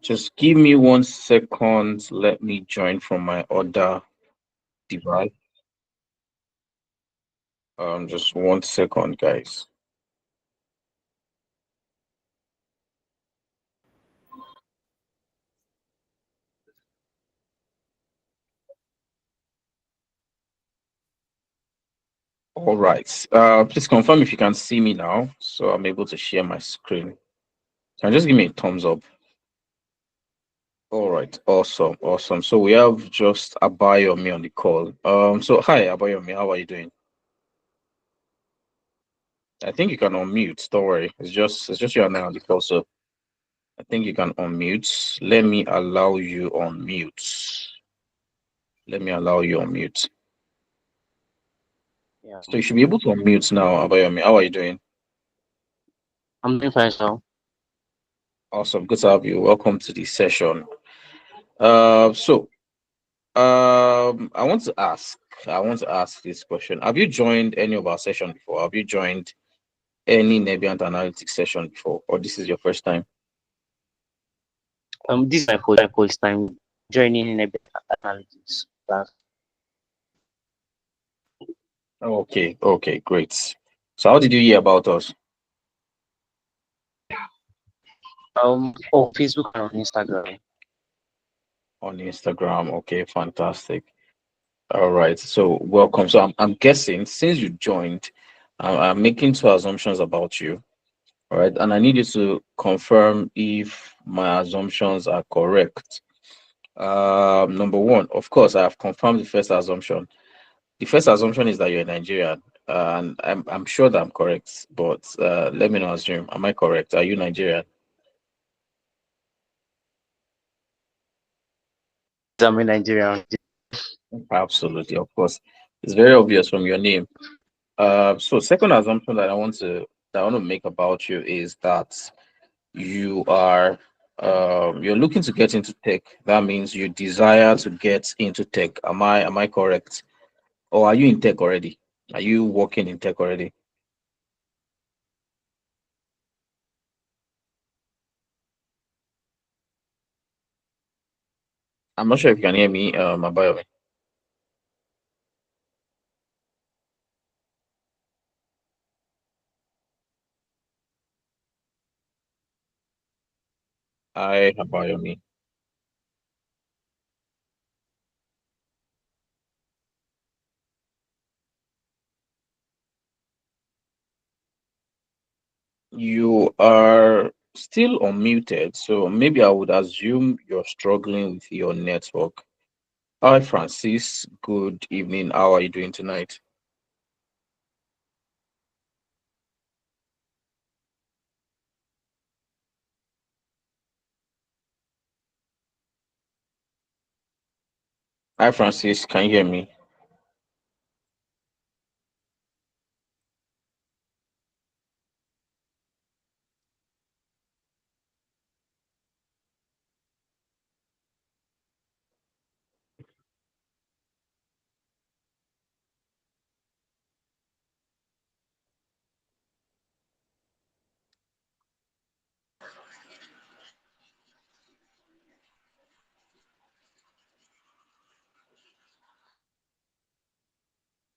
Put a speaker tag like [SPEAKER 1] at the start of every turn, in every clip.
[SPEAKER 1] Just give me 1 second. Let me join from my other device. Just 1 second, guys. All right. Please confirm if you can see me now, so I'm able to share my screen. Can you just give me a thumbs up? All right. Awesome. Awesome. So we have just Abayomi on the call. So hi, Abayomi. How are you doing? I think you can unmute. Don't worry. It's just you and I on the call. So I think you can unmute. Let me allow you on mute. Let me allow you on mute.
[SPEAKER 2] Yeah,
[SPEAKER 1] So you should be able to unmute now, Abayomi. How are you doing?
[SPEAKER 2] I'm doing fine, so
[SPEAKER 1] Awesome. Good to have you. Welcome to the session. So I want to ask. I want to ask this question. Have you joined any of our session before? Have you joined any Nebiant analytics session before, or this is your first time?
[SPEAKER 2] this is my first time joining in a analytics class.
[SPEAKER 1] Okay, okay, great. So how did you hear about us?
[SPEAKER 2] Facebook and on Instagram.
[SPEAKER 1] On Instagram. Okay, fantastic. All right. So welcome. So I'm guessing since you joined, I'm making two assumptions about you. All right, and I need you to confirm if my assumptions are correct. Number one, of course, I have confirmed the first assumption. The first assumption is that you're Nigerian, and I'm sure that I'm correct. But let me not assume. Am I correct? Are you Nigerian?
[SPEAKER 2] I'm in Nigeria.
[SPEAKER 1] Absolutely, of course. It's very obvious from your name. So second assumption that I want to make about you is that you are you're looking to get into tech. That means you desire to get into tech. Am I correct? Or are you in tech already? Are you working in tech already? I'm not sure if you can hear me, Abayomi. Hi, Abayomi. You are still unmuted, so maybe I would assume you're struggling with your network. Hi, Francis. Good evening. How are you doing tonight? Hi, Francis. Can you hear me?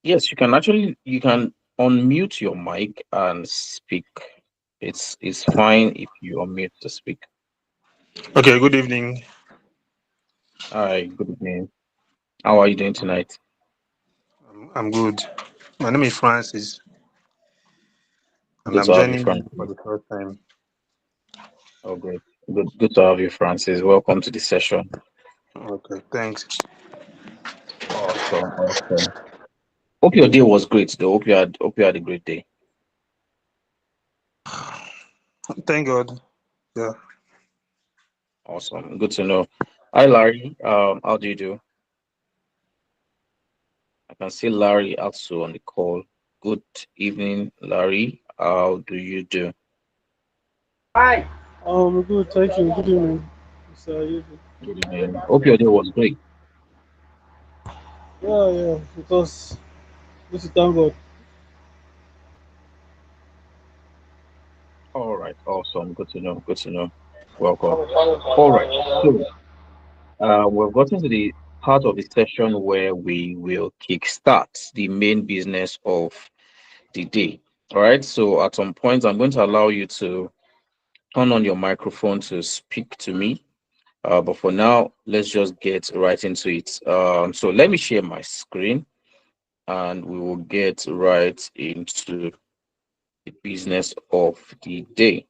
[SPEAKER 1] Yes, you can unmute your mic and speak. It's fine if you unmute to speak.
[SPEAKER 3] Okay, good evening.
[SPEAKER 1] Hi, good evening. How are you doing tonight?
[SPEAKER 3] I'm good. My name is Francis, and
[SPEAKER 1] Good
[SPEAKER 3] I'm
[SPEAKER 1] to have you,
[SPEAKER 3] joining you for
[SPEAKER 1] Francis.
[SPEAKER 3] the first time.
[SPEAKER 1] Oh, great. Good to have you, Francis. Welcome to the session.
[SPEAKER 3] Okay, thanks.
[SPEAKER 1] Awesome, awesome. Hope your day was great, though. Hope you had a great day.
[SPEAKER 3] Thank God. Yeah,
[SPEAKER 1] Awesome. Good to know. Hi, Larry. How do you do? I can see Larry also on the call. Good evening, Larry. How do you do?
[SPEAKER 4] Hi. Good. Thank you. Good evening. Mr. Ayubu.
[SPEAKER 1] Good evening. Hope your day was great.
[SPEAKER 4] Yeah, yeah. Because this is thank God.
[SPEAKER 1] All right. Awesome. Good to know. Good to know. Welcome. All right. So we've gotten to the part of the session where we will kickstart the main business of the day. All right. So at some point, I'm going to allow you to turn on your microphone to speak to me. But for now, let's just get right into it. So let me share my screen and we will get right into the business of the day.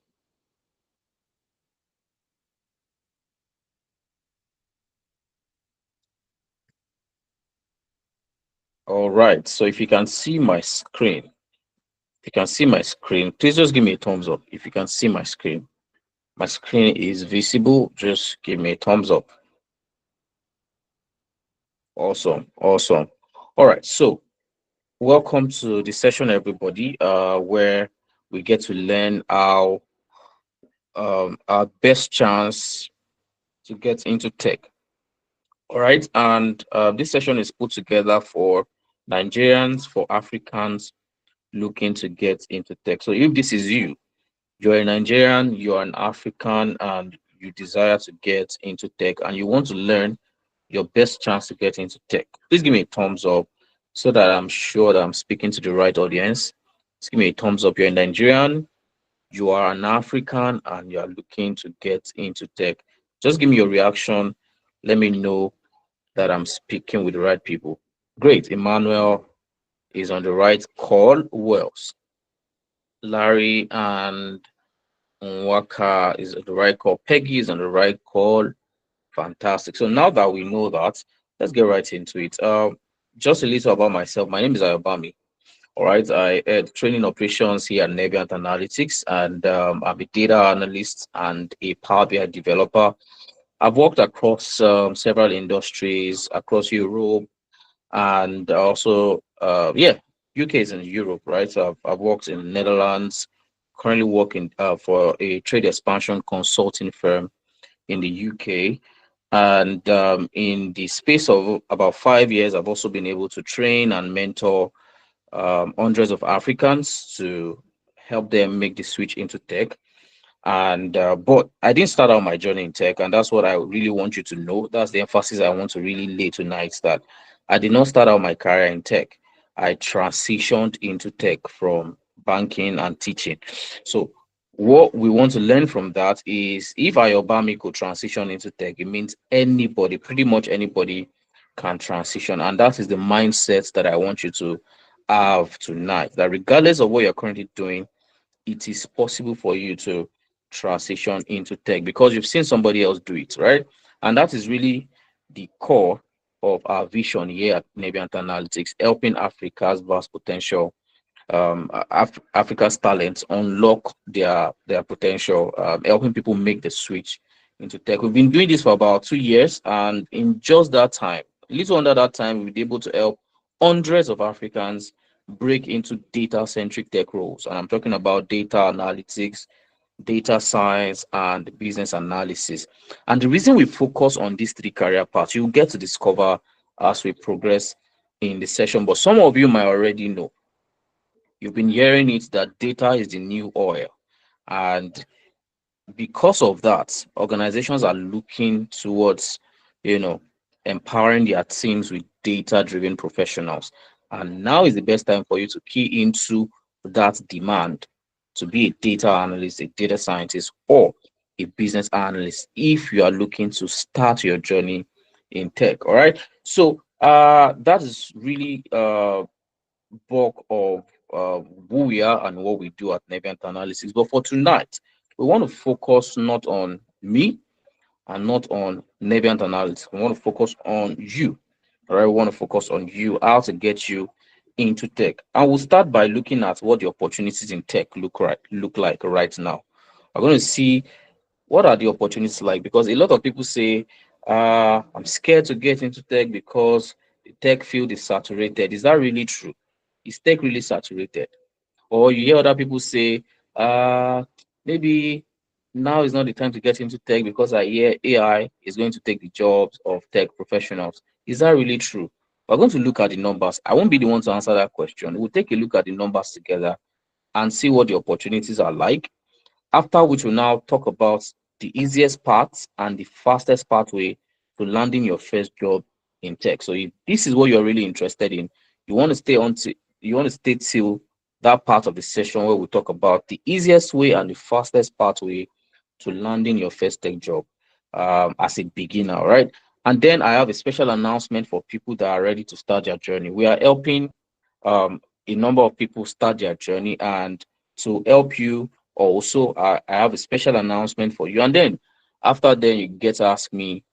[SPEAKER 1] All right. So if you can see my screen, if you can see my screen, please just give me a thumbs up. If you can see my screen is visible. Just give me a thumbs up. Awesome. Awesome. All right. So welcome to the session, everybody, where we get to learn how our best chance to get into tech. All right. And this session is put together for Nigerians, for Africans looking to get into tech. So if this is you, you're a Nigerian, you're an African, and you desire to get into tech and you want to learn your best chance to get into tech, please give me a thumbs up so that I'm sure that I'm speaking to the right audience. Just give me a thumbs up. You're a Nigerian, you are an African, and you are looking to get into tech. Just give me your reaction. Let me know that I'm speaking with the right people. Great. Emmanuel is on the right call. Wells, Larry and Nwaka is on the right call. Peggy is on the right call. Fantastic. So now that we know that, let's get right into it. Just a little about myself. My name is Ayobami. All right. I had training operations here at Nigerian Analytics, and I'm a data analyst and a Power BI developer. I've worked across several industries across Europe and also, yeah, UK is in Europe, right? So I've worked in Netherlands, currently working for a trade expansion consulting firm in the UK. And in the space of about 5 years, I've also been able to train and mentor hundreds of Africans to help them make the switch into tech. And but I didn't start out my journey in tech, and that's what I really want you to know. That's the emphasis I want to really lay tonight, that I did not start out my career in tech. I transitioned into tech from banking and teaching. So what we want to learn from that is, if Ayobami could transition into tech, it means anybody, pretty much anybody, can transition. And that is the mindset that I want you to have tonight, that regardless of what you're currently doing, it is possible for you to transition into tech because you've seen somebody else do it, right? And that is really the core of our vision here at Nigerian Analytics, helping Africa's vast potential, Africa's talents unlock their potential, helping people make the switch into tech. We've been doing this for about 2 years, and in just that time, a little under that time, we've been able to help hundreds of Africans break into data-centric tech roles. And I'm talking about data analytics, data science, and business analysis. And the reason we focus on these three career paths, you'll get to discover as we progress in the session. But some of you might already know. You've been hearing it that data is the new oil. And because of that, organizations are looking towards, you know, empowering their teams with data-driven professionals. And now is the best time for you to key into that demand to be a data analyst, a data scientist, or a business analyst if you are looking to start your journey in tech. All right. So that is really bulk of who we are and what we do at Nigerian Analysis. But for tonight, we want to focus not on me and not on Nigerian Analysis. We want to focus on you. All right, we want to focus on you, how to get you into tech. And we'll start by looking at what the opportunities in tech look like right now. We're going to see what are the opportunities like, because a lot of people say, I'm scared to get into tech because the tech field is saturated. Is that really true? Is tech really saturated? Or you hear other people say, uh, maybe now is not the time to get into tech because I hear AI is going to take the jobs of tech professionals. Is that really true? We're going to look at the numbers. I won't be the one to answer that question. We'll take a look at the numbers together and see what the opportunities are like. After which, we'll now talk about the easiest path and the fastest pathway to landing your first job in tech. So if this is what you're really interested in, you want to stay on to you want to stay till that part of the session where we talk about the easiest way and the fastest pathway to landing your first tech job as a beginner, all right? And then I have a special announcement for people that are ready to start their journey. We are helping a number of people start their journey, and to help you also, I have a special announcement for you. And then after then, you get to ask me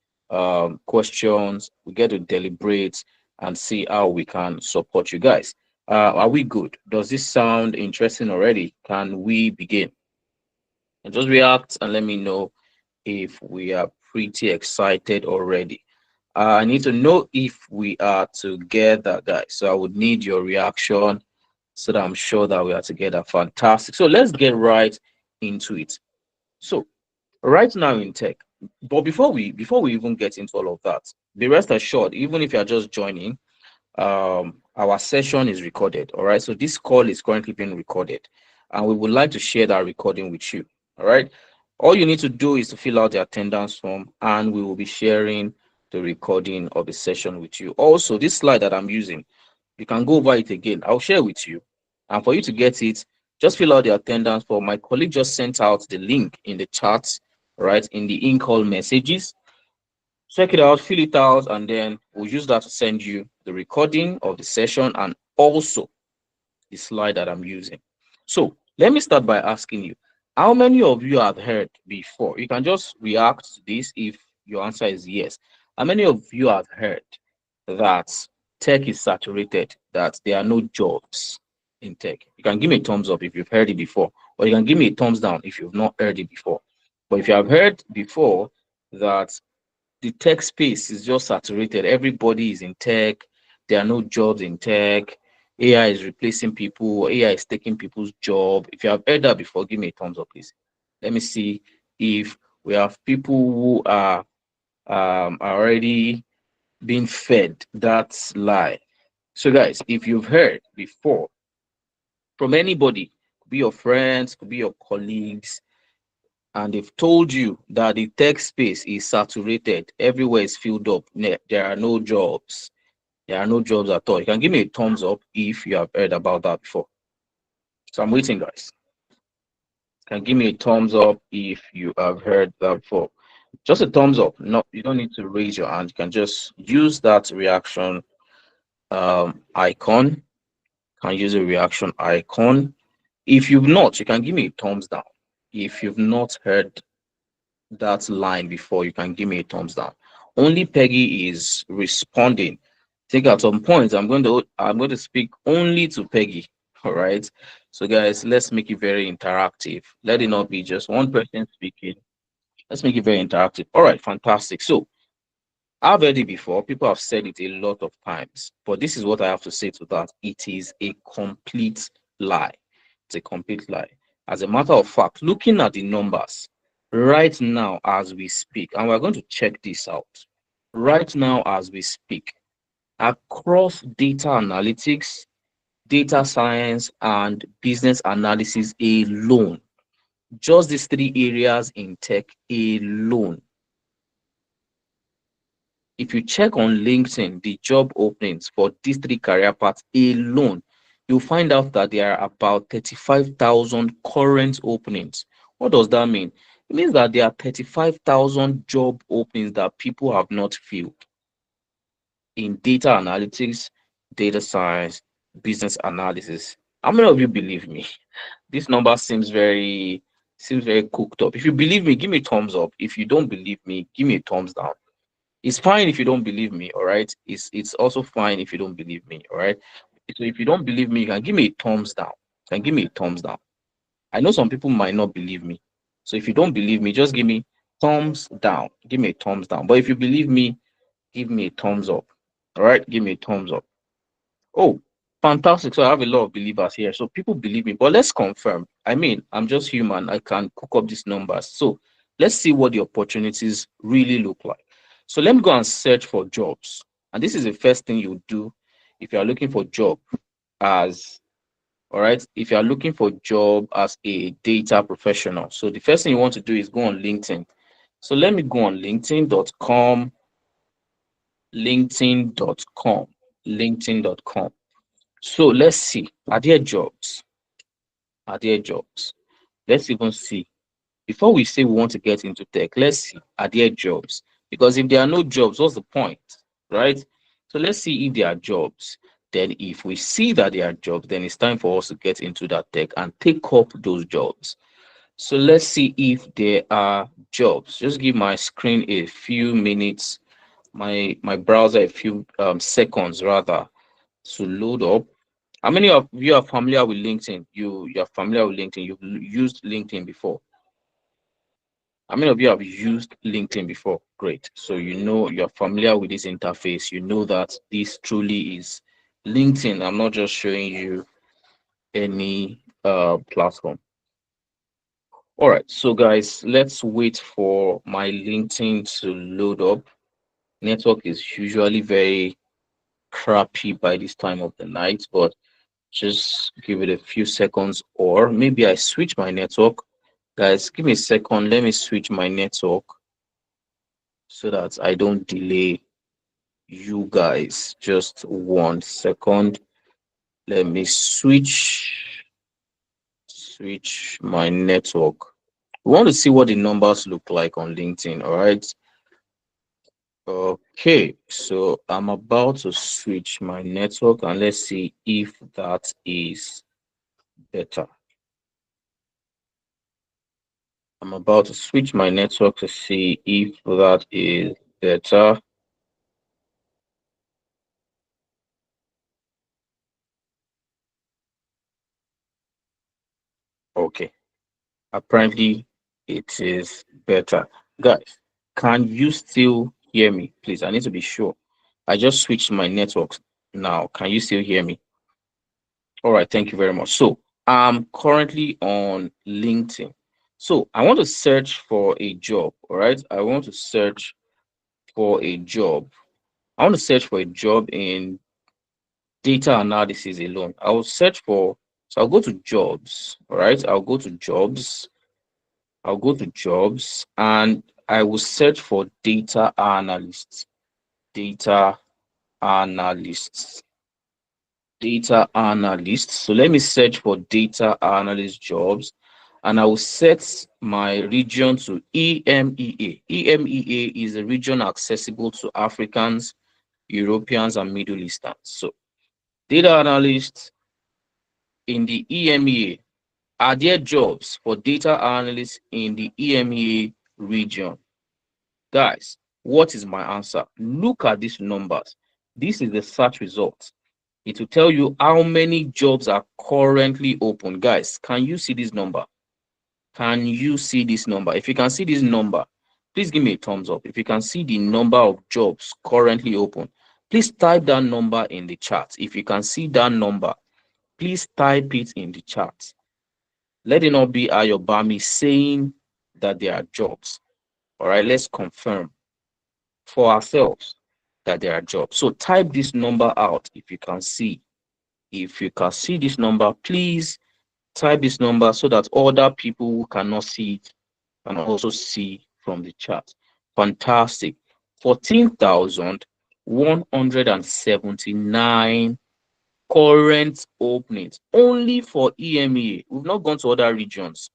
[SPEAKER 1] questions. We get to deliberate and see how we can support you guys. Are we good? Does this sound interesting already? Can we begin? And just react and let me know if we are pretty excited already. I need to know if we are together, guys. So I would need your reaction so that I'm sure that we are together. Fantastic. So let's get right into it. So right now in tech, but before we even get into all of that, be rest assured, even if you're just joining, our session is recorded. All right. So this call is currently being recorded, and we would like to share that recording with you. All right. All you need to do is to fill out the attendance form, and we will be sharing the recording of the session with you. Also, this slide that I'm using, you can go over it again. I'll share with you. And for you to get it, just fill out the attendance form. My colleague just sent out the link in the chat, right, in the in-call messages. Check it out, fill it out, and then we'll use that to send you the recording of the session and also the slide that I'm using. So let me start by asking you, how many of you have heard before? You can just react to this if your answer is yes. How many of you have heard that tech is saturated, that there are no jobs in tech? You can give me a thumbs up if you've heard it before, or you can give me a thumbs down if you've not heard it before. But if you have heard before that the tech space is just saturated. Everybody is in tech. There are no jobs in tech. AI is replacing people. AI is taking people's job. If you have heard that before, give me a thumbs up, please. Let me see if we have people who are already being fed that lie. So, guys, if you've heard before from anybody, could be your friends, could be your colleagues, and they've told you that the tech space is saturated, everywhere is filled up, there are no jobs. There are no jobs at all. You can give me a thumbs up if you have heard about that before. So I'm waiting, guys. You can give me a thumbs up if you have heard that before. Just a thumbs up. No, you don't need to raise your hand. You can just use that reaction icon. You can use a reaction icon. If you've not, you can give me a thumbs down. If you've not heard that line before, you can give me a thumbs down. Only Peggy is responding. I think at some point I'm going to speak only to Peggy. All right. So guys, let's make it very interactive. Let it not be just one person speaking. Let's make it very interactive. All right, fantastic. So I've heard it before. People have said it a lot of times, but this is what I have to say to that. It is a complete lie. It's a complete lie. As a matter of fact, looking at the numbers right now as we speak, and we're going to check this out right now as we speak, across data analytics, data science, and business analysis alone, just these three areas in tech alone, if you check on LinkedIn, the job openings for these three career paths alone, you'll find out that there are about 35,000 current openings. What does that mean? It means that there are 35,000 job openings that people have not filled in data analytics, data science, business analysis. How many of you believe me? This number seems very cooked up. If you believe me, give me a thumbs up. If you don't believe me, give me a thumbs down. It's fine if you don't believe me, all right? It's also fine if you don't believe me, all right? So if you don't believe me, you can give me a thumbs down. You can give me a thumbs down. I know some people might not believe me. So if you don't believe me, just give me thumbs down. Give me a thumbs down. But if you believe me, give me a thumbs up. All right? Give me a thumbs up. Oh, fantastic. So I have a lot of believers here. So people believe me. But let's confirm. I mean, I'm just human. I can cook up these numbers. So let's see what the opportunities really look like. So let me go and search for jobs. And this is the first thing you do if you are looking for job as all right. If you are looking for job as a data professional. So the first thing you want to do is go on LinkedIn. So let me go on linkedin.com, linkedin.com, linkedin.com. So let's see. Are there jobs? Are there jobs? Let's even see. Before we say we want to get into tech, let's see. Are there jobs? Because if there are no jobs, what's the point? Right? So let's see if there are jobs. Then if we see that there are jobs, then it's time for us to get into that tech and take up those jobs. So let's see if there are jobs. Just give my screen a few minutes, my browser a few seconds rather, to load up. How many of you are familiar with LinkedIn? You're familiar with LinkedIn. You've used LinkedIn before. How many of you have used LinkedIn before? Great. So you know you're familiar with this interface. You know that this truly is LinkedIn. I'm not just showing you any platform. All right. So guys, let's wait for my LinkedIn to load up. Network is usually very crappy by this time of the night, but just give it a few seconds, or maybe I switch my network. Guys, give me a second. Let me switch my network so that I don't delay you guys. Just 1 second. Let me switch my network. We want to see what the numbers look like on LinkedIn. All right. Okay, so I'm about to switch my network and let's see if that is better. I'm about to switch my network to see if that is better. Okay, apparently it is better. Guys, can you still hear me? Please, I need to be sure. I just switched my networks now. Can you still hear me? All right, thank you very much. So I'm currently on LinkedIn. So I want to search for a job. All right, I want to search for a job. I want to search for a job in data analysis alone. I will search for, so I'll go to jobs. All right, I'll go to jobs. I'll go to jobs and I will search for data analysts. Data analysts. Data analysts. So let me search for data analyst jobs and I will set my region to EMEA. EMEA is a region accessible to Africans, Europeans, and Middle Easterns. So data analysts in the EMEA. Are there jobs for data analysts in the EMEA region? Guys, what is my answer? Look at these numbers. This is the search result. It will tell you how many jobs are currently open. Guys, can you see this number? Can you see this number? If you can see this number, please give me a thumbs up. If you can see the number of jobs currently open, please type that number in the chat. If you can see that number, please type it in the chat. Let it not be Ayobami saying that there are jobs. All right, let's confirm for ourselves that there are jobs. So type this number out if you can see. If you can see this number, please type this number so that other people who cannot see it can also see from the chat. Fantastic. 14,179 current openings only for EMEA. We've not gone to other regions.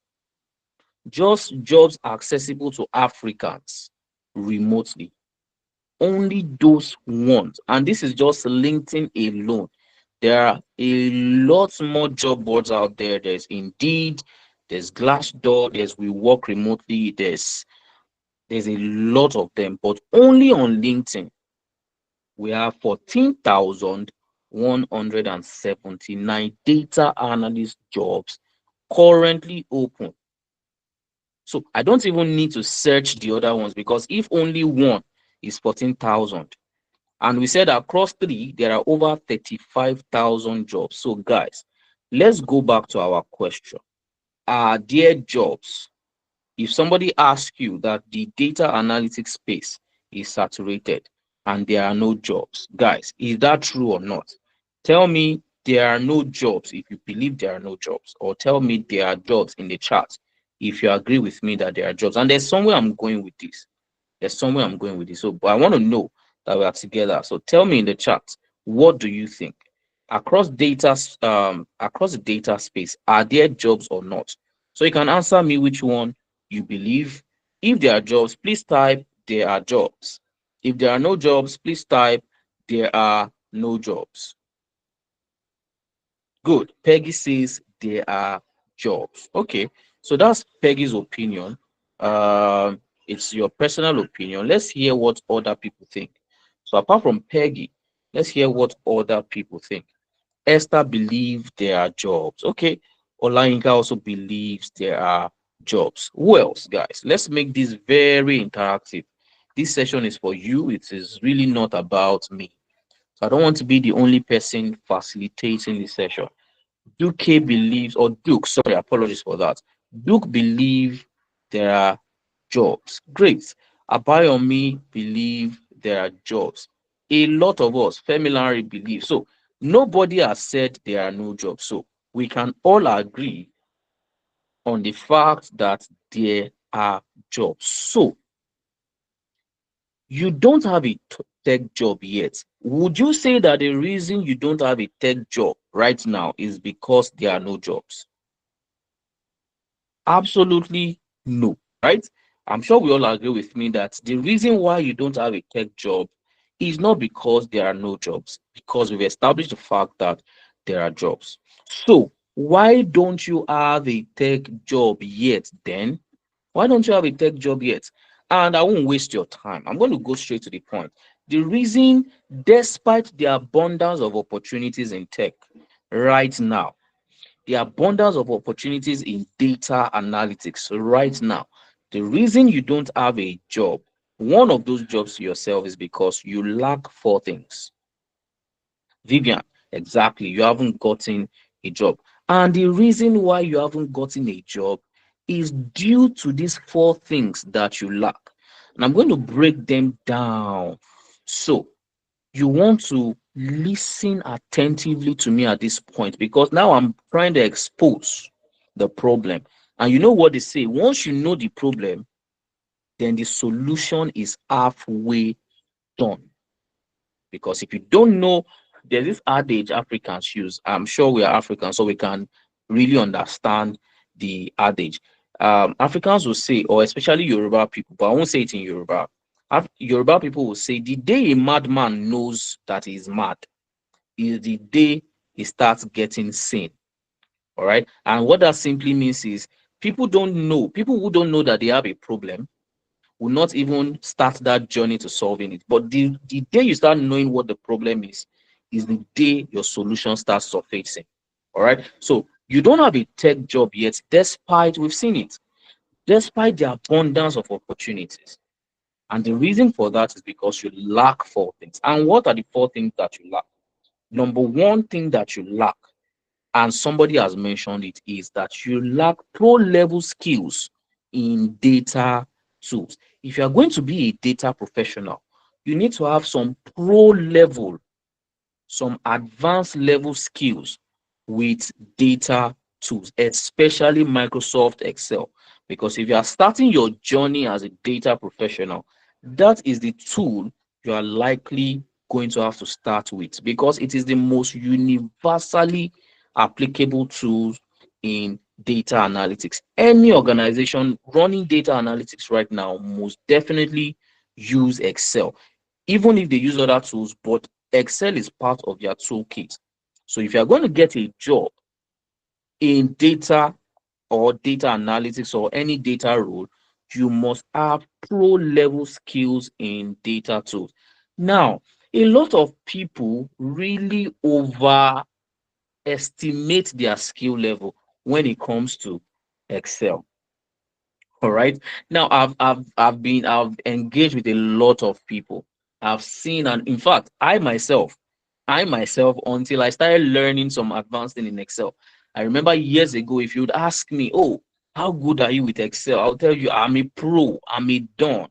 [SPEAKER 1] Just jobs accessible to Africans remotely. Only those ones. And this is just LinkedIn alone. There are a lot more job boards out there. There's Indeed, there's Glassdoor, there's We Work Remotely, there's a lot of them, but only on LinkedIn we have 14,179 data analyst jobs currently open. So I don't even need to search the other ones because if only one is 14,000, and we said across three, there are over 35,000 jobs. So guys, let's go back to our question. Are there jobs? If somebody asks you that the data analytics space is saturated and there are no jobs, guys, is that true or not? Tell me there are no jobs if you believe there are no jobs, or tell me there are jobs in the chat if you agree with me that there are jobs. And there's somewhere I'm going with this. There's somewhere I'm going with this. So, but I want to know that we are together. So tell me in the chat, what do you think? Across the data space, are there jobs or not? So you can answer me which one you believe. If there are jobs, please type there are jobs. If there are no jobs, please type there are no jobs. Good. Peggy says there are jobs. Okay, so that's Peggy's opinion. It's your personal opinion. Let's hear what other people think. So apart from Peggy, let's hear what other people think. Esther believes there are jobs. Okay. Olayinka also believes there are jobs. Who else, guys? Let's make this very interactive. This session is for you. It is really not about me. So I don't want to be the only person facilitating this session. Duke believes, or Duke, sorry, apologies for that. Duke believes there are jobs. Great. Abayomi believe there are jobs. A lot of us, Femilari believe. So nobody has said there are no jobs. So we can all agree on the fact that there are jobs. So you don't have a tech job yet. Would you say that the reason you don't have a tech job right now is because there are no jobs? Absolutely no, right? I'm sure we all agree with me that the reason why you don't have a tech job is not because there are no jobs, because we've established the fact that there are jobs. So, why don't you have a tech job yet then? Why don't you have a tech job yet? And I won't waste your time. I'm going to go straight to the point. The reason, despite the abundance of opportunities in tech right now, the abundance of opportunities in data analytics right now, the reason you don't have a job, one of those jobs to yourself, is because you lack four things. Vivian, exactly, you haven't gotten a job. And the reason why you haven't gotten a job is due to these four things that you lack. And I'm going to break them down. So, you want to listen attentively to me at this point, because now I'm trying to expose the problem. And you know what they say, once you know the problem, then the solution is halfway done. Because if you don't know, there's this adage Africans use. I'm sure we are Africans, so we can really understand the adage. Africans will say, or especially Yoruba people, but I won't say it in Yoruba. Yoruba people will say, the day a madman knows that he's mad is the day he starts getting sane. All right. And what that simply means is people who don't know that they have a problem will not even start that journey to solving it. But the day you start knowing what the problem is the day your solution starts surfacing. All right. So you don't have a tech job yet, despite we've seen it, despite the abundance of opportunities. And the reason for that is because you lack four things. And what are the four things that you lack? Number one thing that you lack, and somebody has mentioned it, is that you lack pro level skills in data tools. If you are going to be a data professional, you need to have some pro level, some advanced level skills with data tools, especially Microsoft Excel. Because if you are starting your journey as a data professional, that is the tool you are likely going to have to start with, because it is the most universally applicable tool in data analytics. Any organization running data analytics right now most definitely use Excel, even if they use other tools, but Excel is part of their toolkit. So if you're going to get a job in data or data analytics or any data role, you must have pro level skills in data tools. Now, a lot of people really overestimate their skill level when it comes to Excel. All right. Now I've engaged with a lot of people. I've seen, and in fact, I myself, until I started learning some advanced thing in Excel. I remember years ago, if you'd ask me, oh, how good are you with Excel? I'll tell you, I'm a pro, I'm a don,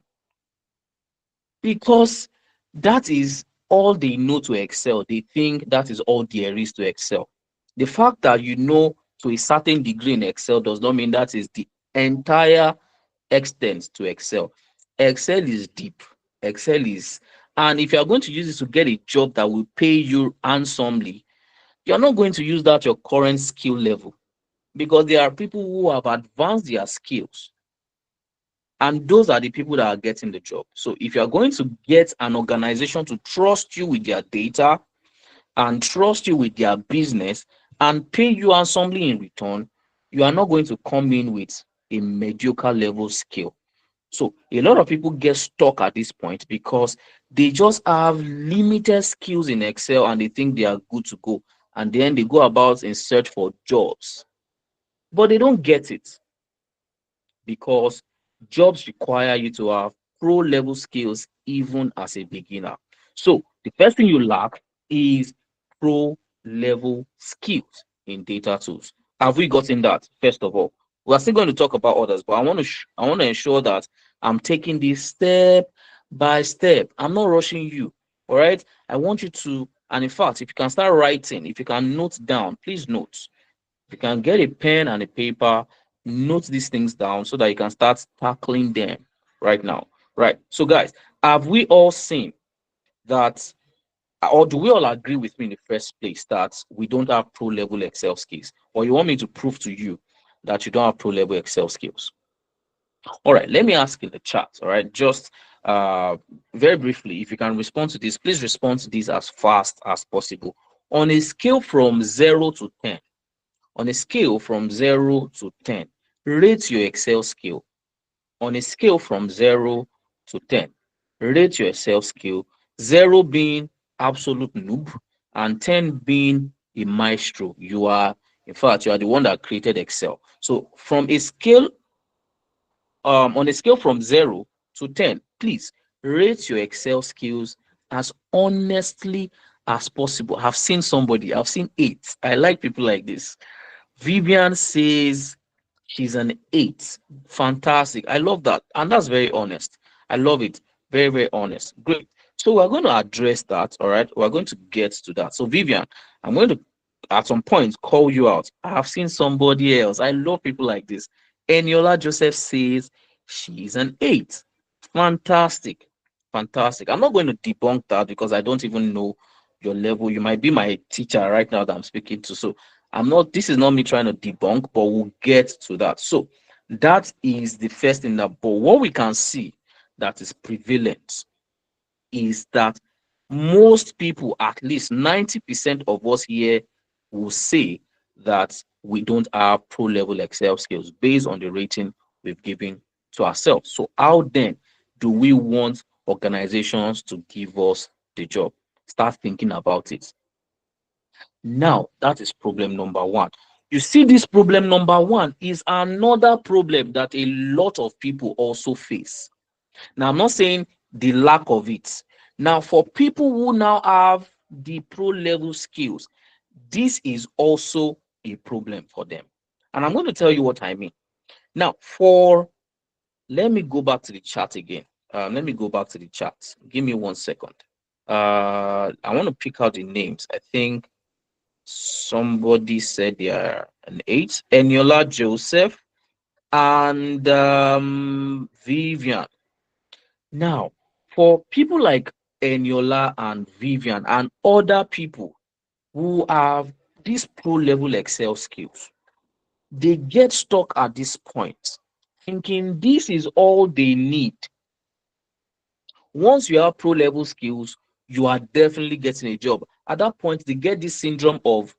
[SPEAKER 1] because that is all they know to Excel. They think that is all there is to Excel. The fact that you know to a certain degree in Excel does not mean that is the entire extent to Excel. Excel is deep. Excel is, and if you are going to use it to get a job that will pay you handsomely, you're not going to use that your current skill level, because there are people who have advanced their skills, and those are the people that are getting the job. So if you are going to get an organization to trust you with their data and trust you with their business and pay you handsomely in return, you are not going to come in with a mediocre level skill. So a lot of people get stuck at this point because they just have limited skills in Excel and they think they are good to go. And then they go about in search for jobs, but they don't get it, because jobs require you to have pro level skills even as a beginner. So the first thing you lack is pro level skills in data tools. Have we gotten that? First of all, we're still going to talk about others, but I want to ensure that I'm taking this step by step. I'm not rushing you. All right. I want you to, and in fact, if you can start writing, if you can note down, please note. You can get a pen and a paper, note these things down so that you can start tackling them right now. Right. So, guys, have we all seen that, or do we all agree with me in the first place that we don't have pro level Excel skills? Or you want me to prove to you that you don't have pro level Excel skills? All right, let me ask in the chat. All right, just very briefly, if you can respond to this, please respond to this as fast as possible. On a scale from 0 to 10, on a scale from 0 to 10, rate your Excel skill. On a scale from 0 to 10, rate your Excel skill. 0 being absolute noob and 10 being a maestro. You are, in fact, you are the one that created Excel. So from a scale, on a scale from 0 to 10, please rate your Excel skills as honestly as possible. I've seen somebody, I've seen 8. I like people like this. Vivian says she's an 8. Fantastic. I love that. And that's very honest. I love it. Very, very honest. Great. So we're going to address that. All right. We're going to get to that. So, Vivian, I'm going to, at some point, call you out. I have seen somebody else. I love people like this. Eniola Joseph says she's an 8. Fantastic. Fantastic. I'm not going to debunk that because I don't even know your level. You might be my teacher right now that I'm speaking to. So I'm not, this is not me trying to debunk, but we'll get to that. So that is the first thing that, but what we can see that is prevalent is that most people, at least 90% of us here, will say that we don't have pro level Excel skills based on the rating we've given to ourselves. So how then do we want organizations to give us the job? Start thinking about it. Now, that is problem number one. You see, this problem number one is another problem that a lot of people also face. Now, I'm not saying the lack of it. Now, for people who now have the pro level skills, this is also a problem for them. And I'm going to tell you what I mean. Now, let me go back to the chat again. Let me go back to the chat. Give me 1 second. I want to pick out the names. I think somebody said they are an 8. Eniola Joseph and Vivian. Now, for people like Eniola and Vivian and other people who have these pro level Excel skills, they get stuck at this point thinking this is all they need. Once you have pro level skills, you are definitely getting a job. At that point, they get this syndrome of,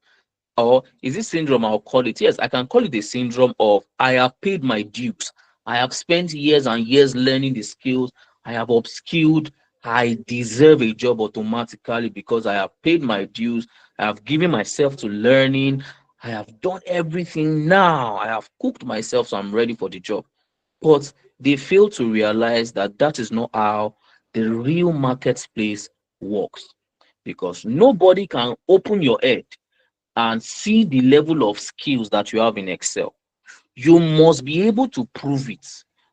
[SPEAKER 1] or is this syndrome, I'll call it, yes, I can call it a syndrome of I have paid my dues. I have spent years and years learning the skills. I have upskilled. I deserve a job automatically because I have paid my dues. I have given myself to learning. I have done everything now. I have cooked myself, so I'm ready for the job. But they fail to realize that that is not how the real marketplace works, because nobody can open your head and see the level of skills that you have in Excel. You must be able to prove it.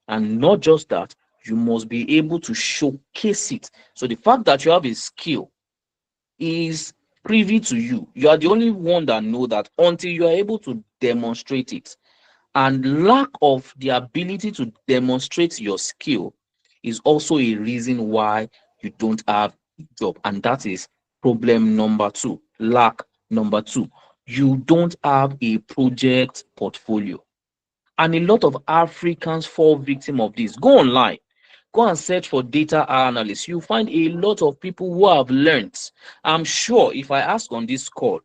[SPEAKER 1] And not just that, you must be able to showcase it. So the fact that you have a skill is privy to you. You are the only one that know that until you are able to demonstrate it. And lack of the ability to demonstrate your skill is also a reason why you don't have a job. And that is problem number two. Lack number two. You don't have a project portfolio. And a lot of Africans fall victim of this. Go online, go and search for data analysts. You'll find a lot of people who have learned. I'm sure if I ask on this call,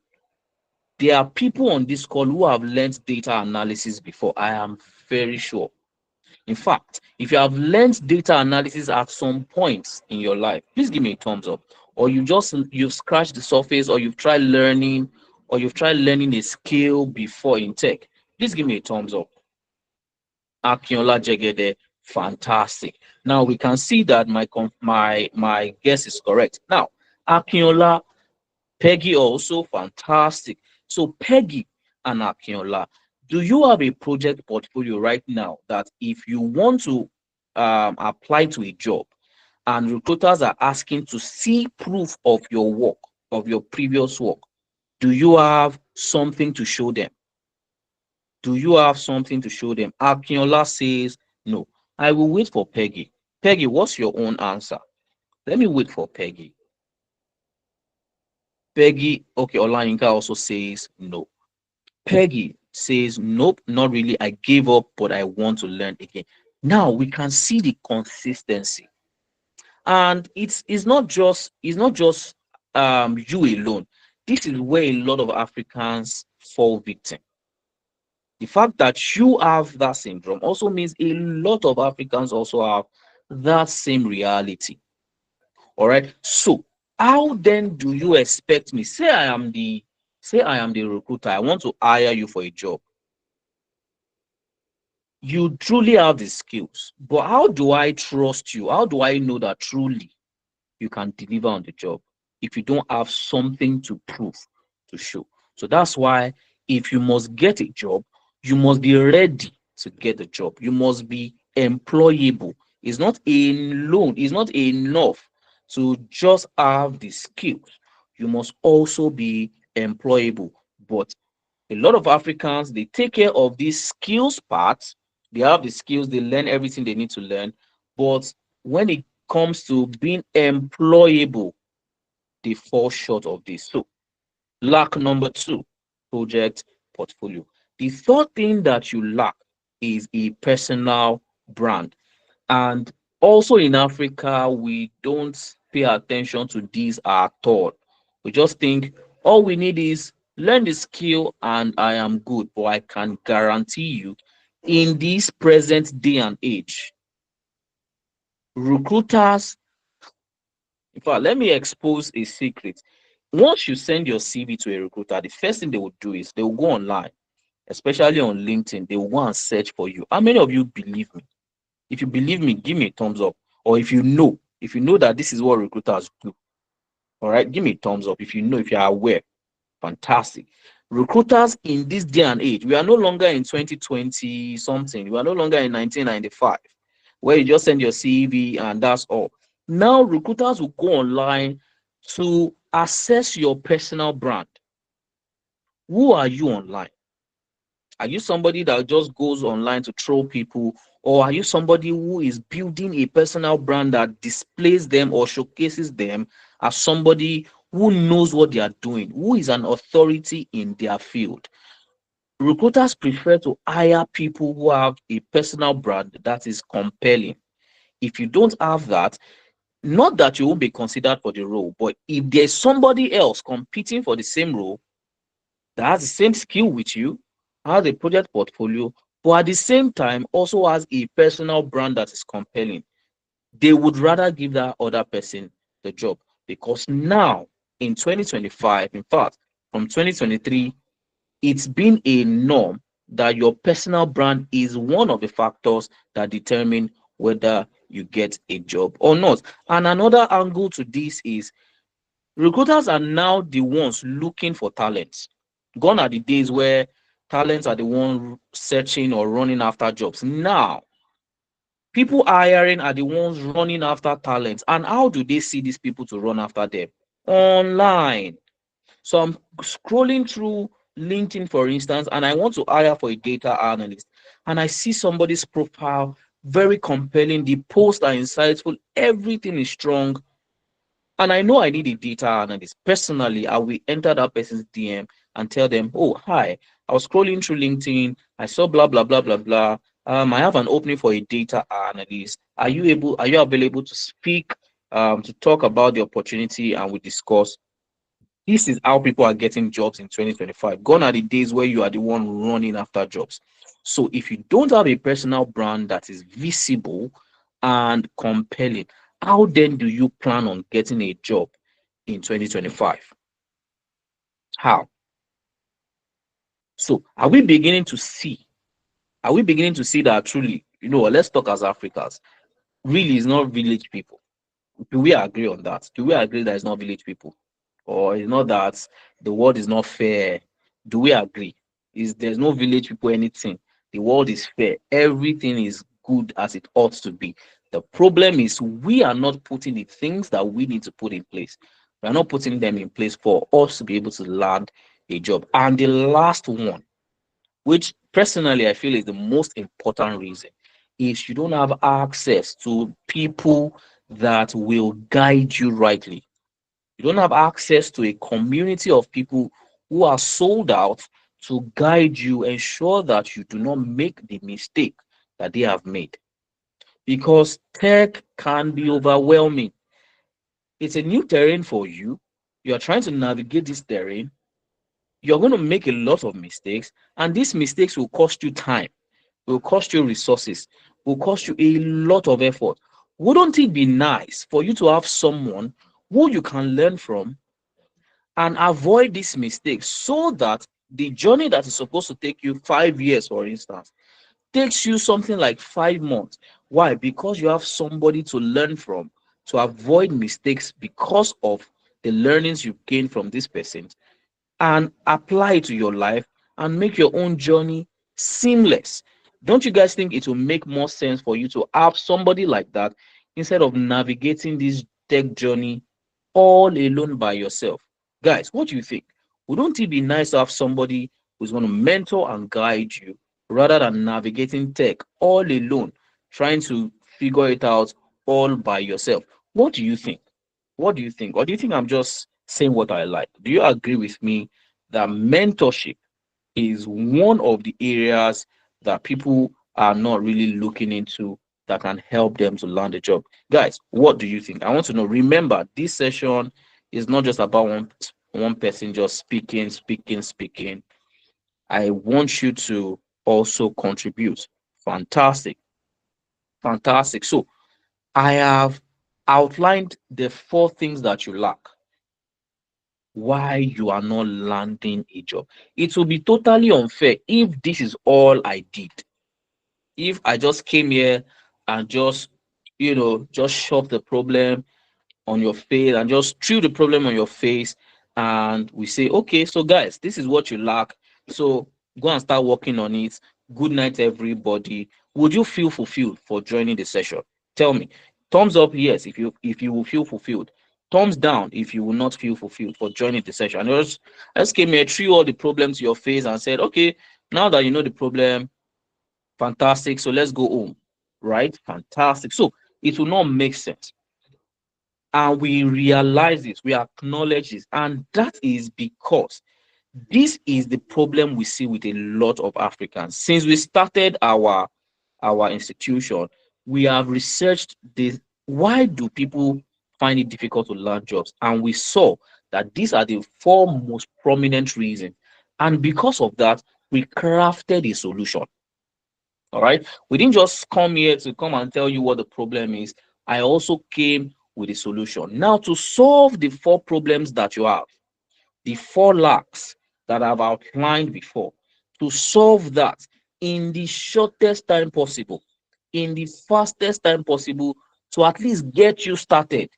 [SPEAKER 1] there are people on this call who have learned data analysis before. I am very sure. In fact, if you have learned data analysis at some point in your life, please give me a thumbs up. Or you've scratched the surface, or you've tried learning a skill before in tech. Please give me a thumbs up. Akinola Jegede, fantastic. Now we can see that my guess is correct. Now, Akinola, Peggy also fantastic. So Peggy and Akinola, do you have a project portfolio right now that if you want to apply to a job and recruiters are asking to see proof of your work, of your previous work, do you have something to show them? Do you have something to show them? Akinola says no. I will wait for Peggy. Peggy, what's your own answer? Let me wait for Peggy. Peggy, okay, Olayinka also says no. Peggy says, nope, not really. I gave up, but I want to learn again. Now we can see the consistency. And it's not just you alone. This is where a lot of Africans fall victim. The fact that you have that syndrome also means a lot of Africans also have that same reality. All right. So how then do you expect me? Say I am the recruiter. I want to hire you for a job. You truly have the skills, but how do I trust you? How do I know that truly you can deliver on the job if you don't have something to prove, to show? So that's why if you must get a job, you must be ready to get the job. You must be employable. It's not enough to just have the skills. You must also be employable. But a lot of Africans, they take care of these skills parts. They have the skills, they learn everything they need to learn. But when it comes to being employable, they fall short of this. So, lack number two, project portfolio. The third thing that you lack is a personal brand. And also in Africa, we don't pay attention to this at all. We just think all we need is learn the skill and I am good. But I can guarantee you, in this present day and age, recruiters, in fact, let me expose a secret. Once you send your CV to a recruiter, the first thing they will do is they will go online, especially on LinkedIn, they will go and search for you. How many of you believe me? If you believe me, give me a thumbs up. Or if you know that this is what recruiters do, all right, give me a thumbs up. If you are aware, fantastic. Recruiters in this day and age, we are no longer in 2020 something. We are no longer in 1995, where you just send your CV and that's all. Now, recruiters will go online to assess your personal brand. Who are you online? Are you somebody that just goes online to troll people, or are you somebody who is building a personal brand that displays them or showcases them as somebody who knows what they are doing, who is an authority in their field? Recruiters prefer to hire people who have a personal brand that is compelling. If you don't have that, not that you won't be considered for the role, but if there's somebody else competing for the same role that has the same skill with you, has a project portfolio, but at the same time also has a personal brand that is compelling, they would rather give that other person the job. Because now in 2025, in fact, from 2023, it's been a norm that your personal brand is one of the factors that determine whether you get a job or not. And another angle to this is recruiters are now the ones looking for talents. Gone are the days where talents are the one searching or running after jobs. Now, people hiring are the ones running after talents. And how do they see these people to run after them? Online. So I'm scrolling through LinkedIn, for instance, and I want to hire for a data analyst, and I see somebody's profile very compelling, the posts are insightful, everything is strong, and I know I need a data analyst. Personally, I will enter that person's DM and tell them, "Oh, hi, I was scrolling through LinkedIn, I saw blah blah blah blah blah. I have an opening for a data analyst. Are you available to speak, to talk about the opportunity, and we discuss?" This is how people are getting jobs in 2025. Gone are the days where you are the one running after jobs. So if you don't have a personal brand that is visible and compelling, how then do you plan on getting a job in 2025? How? So are we beginning to see that truly, let's talk as Africans, really is not village people? Do we agree on that? Do we agree that it's not village people? Or it's not that the world is not fair? Do we agree? Is there's no village people anything? The world is fair. Everything is good as it ought to be. The problem is we are not putting the things that we need to put in place. We are not putting them in place for us to be able to land a job. And the last one, which personally I feel is the most important reason, is you don't have access to people that will guide you rightly. You don't have access to a community of people who are sold out to guide you, ensure that you do not make the mistake that they have made. Because tech can be overwhelming. It's a new terrain for you. You are trying to navigate this terrain. You're going to make a lot of mistakes, and these mistakes will cost you time, will cost you resources, will cost you a lot of effort. Wouldn't it be nice for you to have someone who you can learn from and avoid these mistakes so that the journey that is supposed to take you 5 years, for instance, takes you something like 5 months? Why? Because you have somebody to learn from, to avoid mistakes because of the learnings you gain from this person, and apply it to your life and make your own journey seamless. Don't you guys think it will make more sense for you to have somebody like that instead of navigating this tech journey all alone by yourself? Guys, what do you think? Wouldn't it be nice to have somebody who's going to mentor and guide you rather than navigating tech all alone, trying to figure it out all by yourself? What do you think? What do you think? Or do you think I'm just saying what I like? Do you agree with me that mentorship is one of the areas that people are not really looking into that can help them to land a job? Guys, what do you think? I want to know. Remember, this session is not just about one person just speaking. I want you to also contribute. Fantastic. Fantastic. So I have outlined the 4 things that you lack, why you are not landing a job. It will be totally unfair if this is all I did. If I just came here and just shove the problem on your face and just threw the problem on your face, and we say, okay, so guys, this is what you lack. So go and start working on it. Good night, everybody. Would you feel fulfilled for joining the session? Tell me. Thumbs up, yes, if you will feel fulfilled. Thumbs down if you will not feel fulfilled for joining the session. And I just came here, threw all the problems to your face and said, okay, now that you know the problem, fantastic. So let's go home. Right? Fantastic. So it will not make sense, and we realize this, we acknowledge this, and that is because this is the problem we see with a lot of Africans. Since we started our institution, we have researched this. Why do people find it difficult to land jobs? And we saw that these are the 4 most prominent reasons. And because of that, we crafted a solution. All right. We didn't just come here to come and tell you what the problem is. I also came with a solution. Now, to solve the 4 problems that you have, the 4 lacks that I've outlined before, to solve that in the shortest time possible, in the fastest time possible, to at least get you started,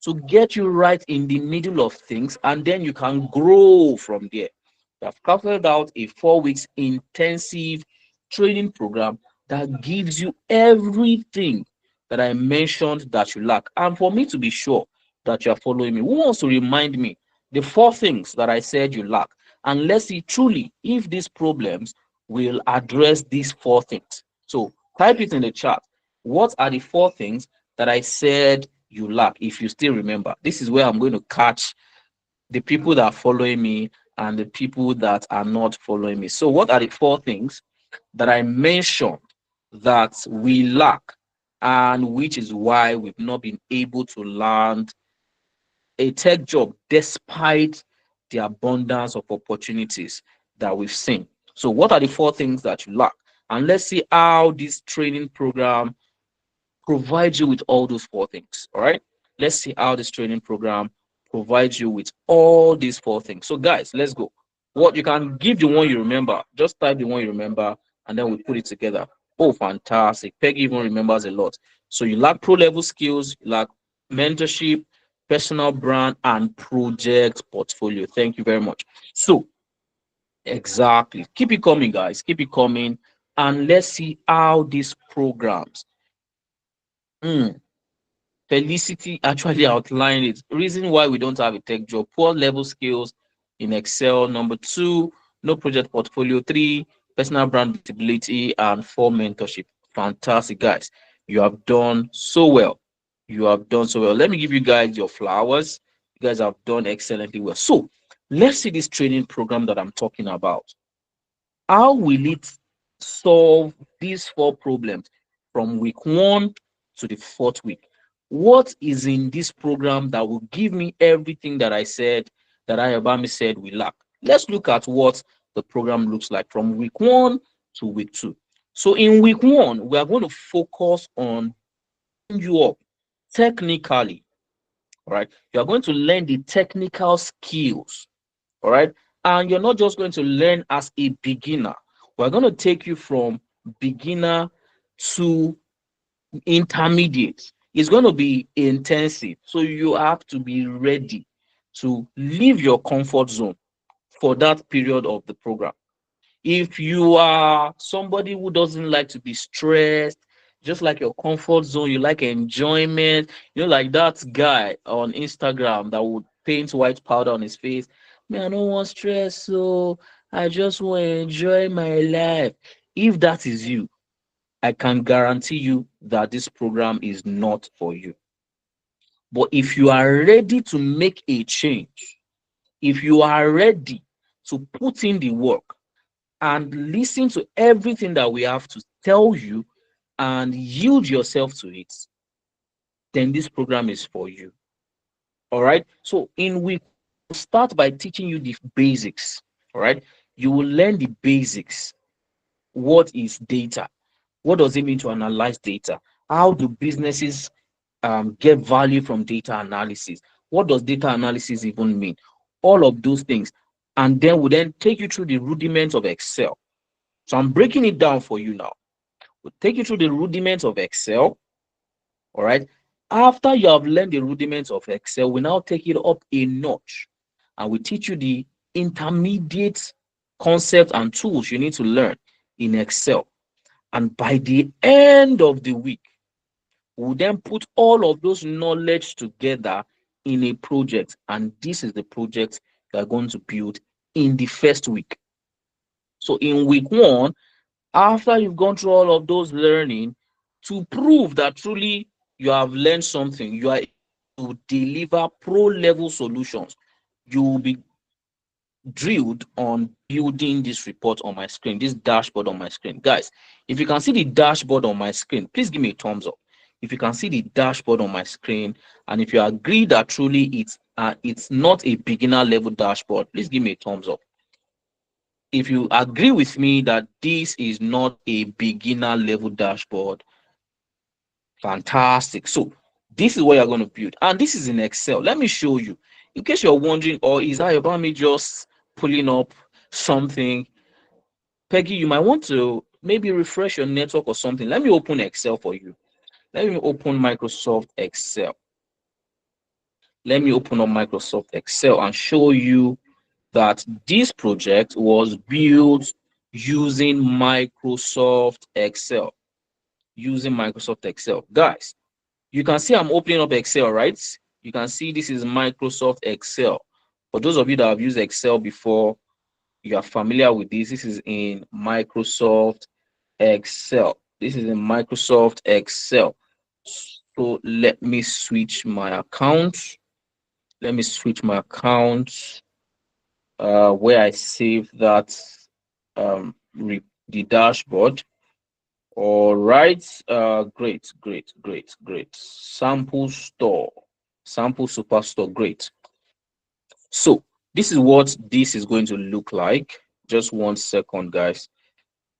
[SPEAKER 1] to get you right in the middle of things, and then you can grow from there. I've calculated out a 4 weeks intensive training program that gives you everything that I mentioned that you lack. And for me to be sure that you are following me, who wants to remind me the 4 things that I said you lack? and let's see truly if these problems will address these four things. So type it in the chat. What are the four things that I said you lack? If you still remember, this is where I'm going to catch the people that are following me and the people that are not following me. So what are the four things that I mentioned that we lack, and which is why we've not been able to land a tech job despite the abundance of opportunities that we've seen? So what are the four things that you lack? And let's see how this training program provides you with all those four things. All right. Let's see how this training program provides you with all these four things. So, guys, let's go. What you can give the one you remember, just type the one you remember, and then we put it together. Oh, fantastic. Peggy even remembers a lot. So, you lack pro level skills, you lack mentorship, personal brand, and project portfolio. Thank you very much. So, exactly. Keep it coming, guys. Keep it coming. And let's see how these programs. Mm, Felicity actually outlined it. Reason why we don't have a tech job: poor level skills in Excel. Number two, no project portfolio. Three, personal brand visibility. And four, mentorship. Fantastic, guys. You have done so well. You have done so well. Let me give you guys your flowers. You guys have done excellently well. So let's see this training program that I'm talking about. How will it solve these four problems from week 1 to the 4th week? What is in this program that will give me everything that I said, that Ayobami said we lack? Let's look at what the program looks like from week 1 to week 2. So in week 1, we are going to focus on you up technically. All right. You are going to learn the technical skills. All right. And you're not just going to learn as a beginner. We're going to take you from beginner to intermediate. It's going to be intensive. So you have to be ready to leave your comfort zone for that period of the program. If you are somebody who doesn't like to be stressed, just like your comfort zone, you like enjoyment, like that guy on Instagram that would paint white powder on his face. Man, I don't want stress, so I just want to enjoy my life. If that is you, I can guarantee you that this program is not for you. But if you are ready to make a change, if you are ready to put in the work, and listen to everything that we have to tell you and yield yourself to it, then this program is for you. All right. So we start by teaching you the basics. All right. You will learn the basics. What is data? What does it mean to analyze data? How do businesses get value from data analysis? What does data analysis even mean? All of those things. And then we then take you through the rudiments of Excel. So I'm breaking it down for you now. We'll take you through the rudiments of Excel. All right. After you have learned the rudiments of Excel, we now take it up a notch and we teach you the intermediate concepts and tools you need to learn in Excel. And by the end of the week, we'll then put all of those knowledge together in a project. And this is the project you are going to build in the first week. So in week 1, after you've gone through all of those learning, to prove that truly you have learned something, you are able to deliver pro level solutions, you will be drilled on building this report on my screen, this dashboard on my screen. Guys, if you can see the dashboard on my screen, please give me a thumbs up. If you can see the dashboard on my screen, and if you agree that truly it's not a beginner level dashboard, please give me a thumbs up. If you agree with me that this is not a beginner level dashboard, fantastic. So this is what you're going to build, and this is in Excel. Let me show you, in case you're wondering, or is that about me just pulling up something? Peggy, you might want to maybe refresh your network or something. Let me open Excel for you. Let me open Microsoft Excel. Let me open up Microsoft Excel and show you that this project was built using Microsoft Excel. Using Microsoft Excel. Guys, you can see I'm opening up Excel, right? You can see this is Microsoft Excel. For those of you that have used Excel before, you are familiar with this. This is in Microsoft Excel. This is in Microsoft Excel. So let me switch my account. Let me switch my account where I save that the dashboard. All right. Great. Sample store, sample superstore. Great. So this is what this is going to look like. Just 1 second, guys.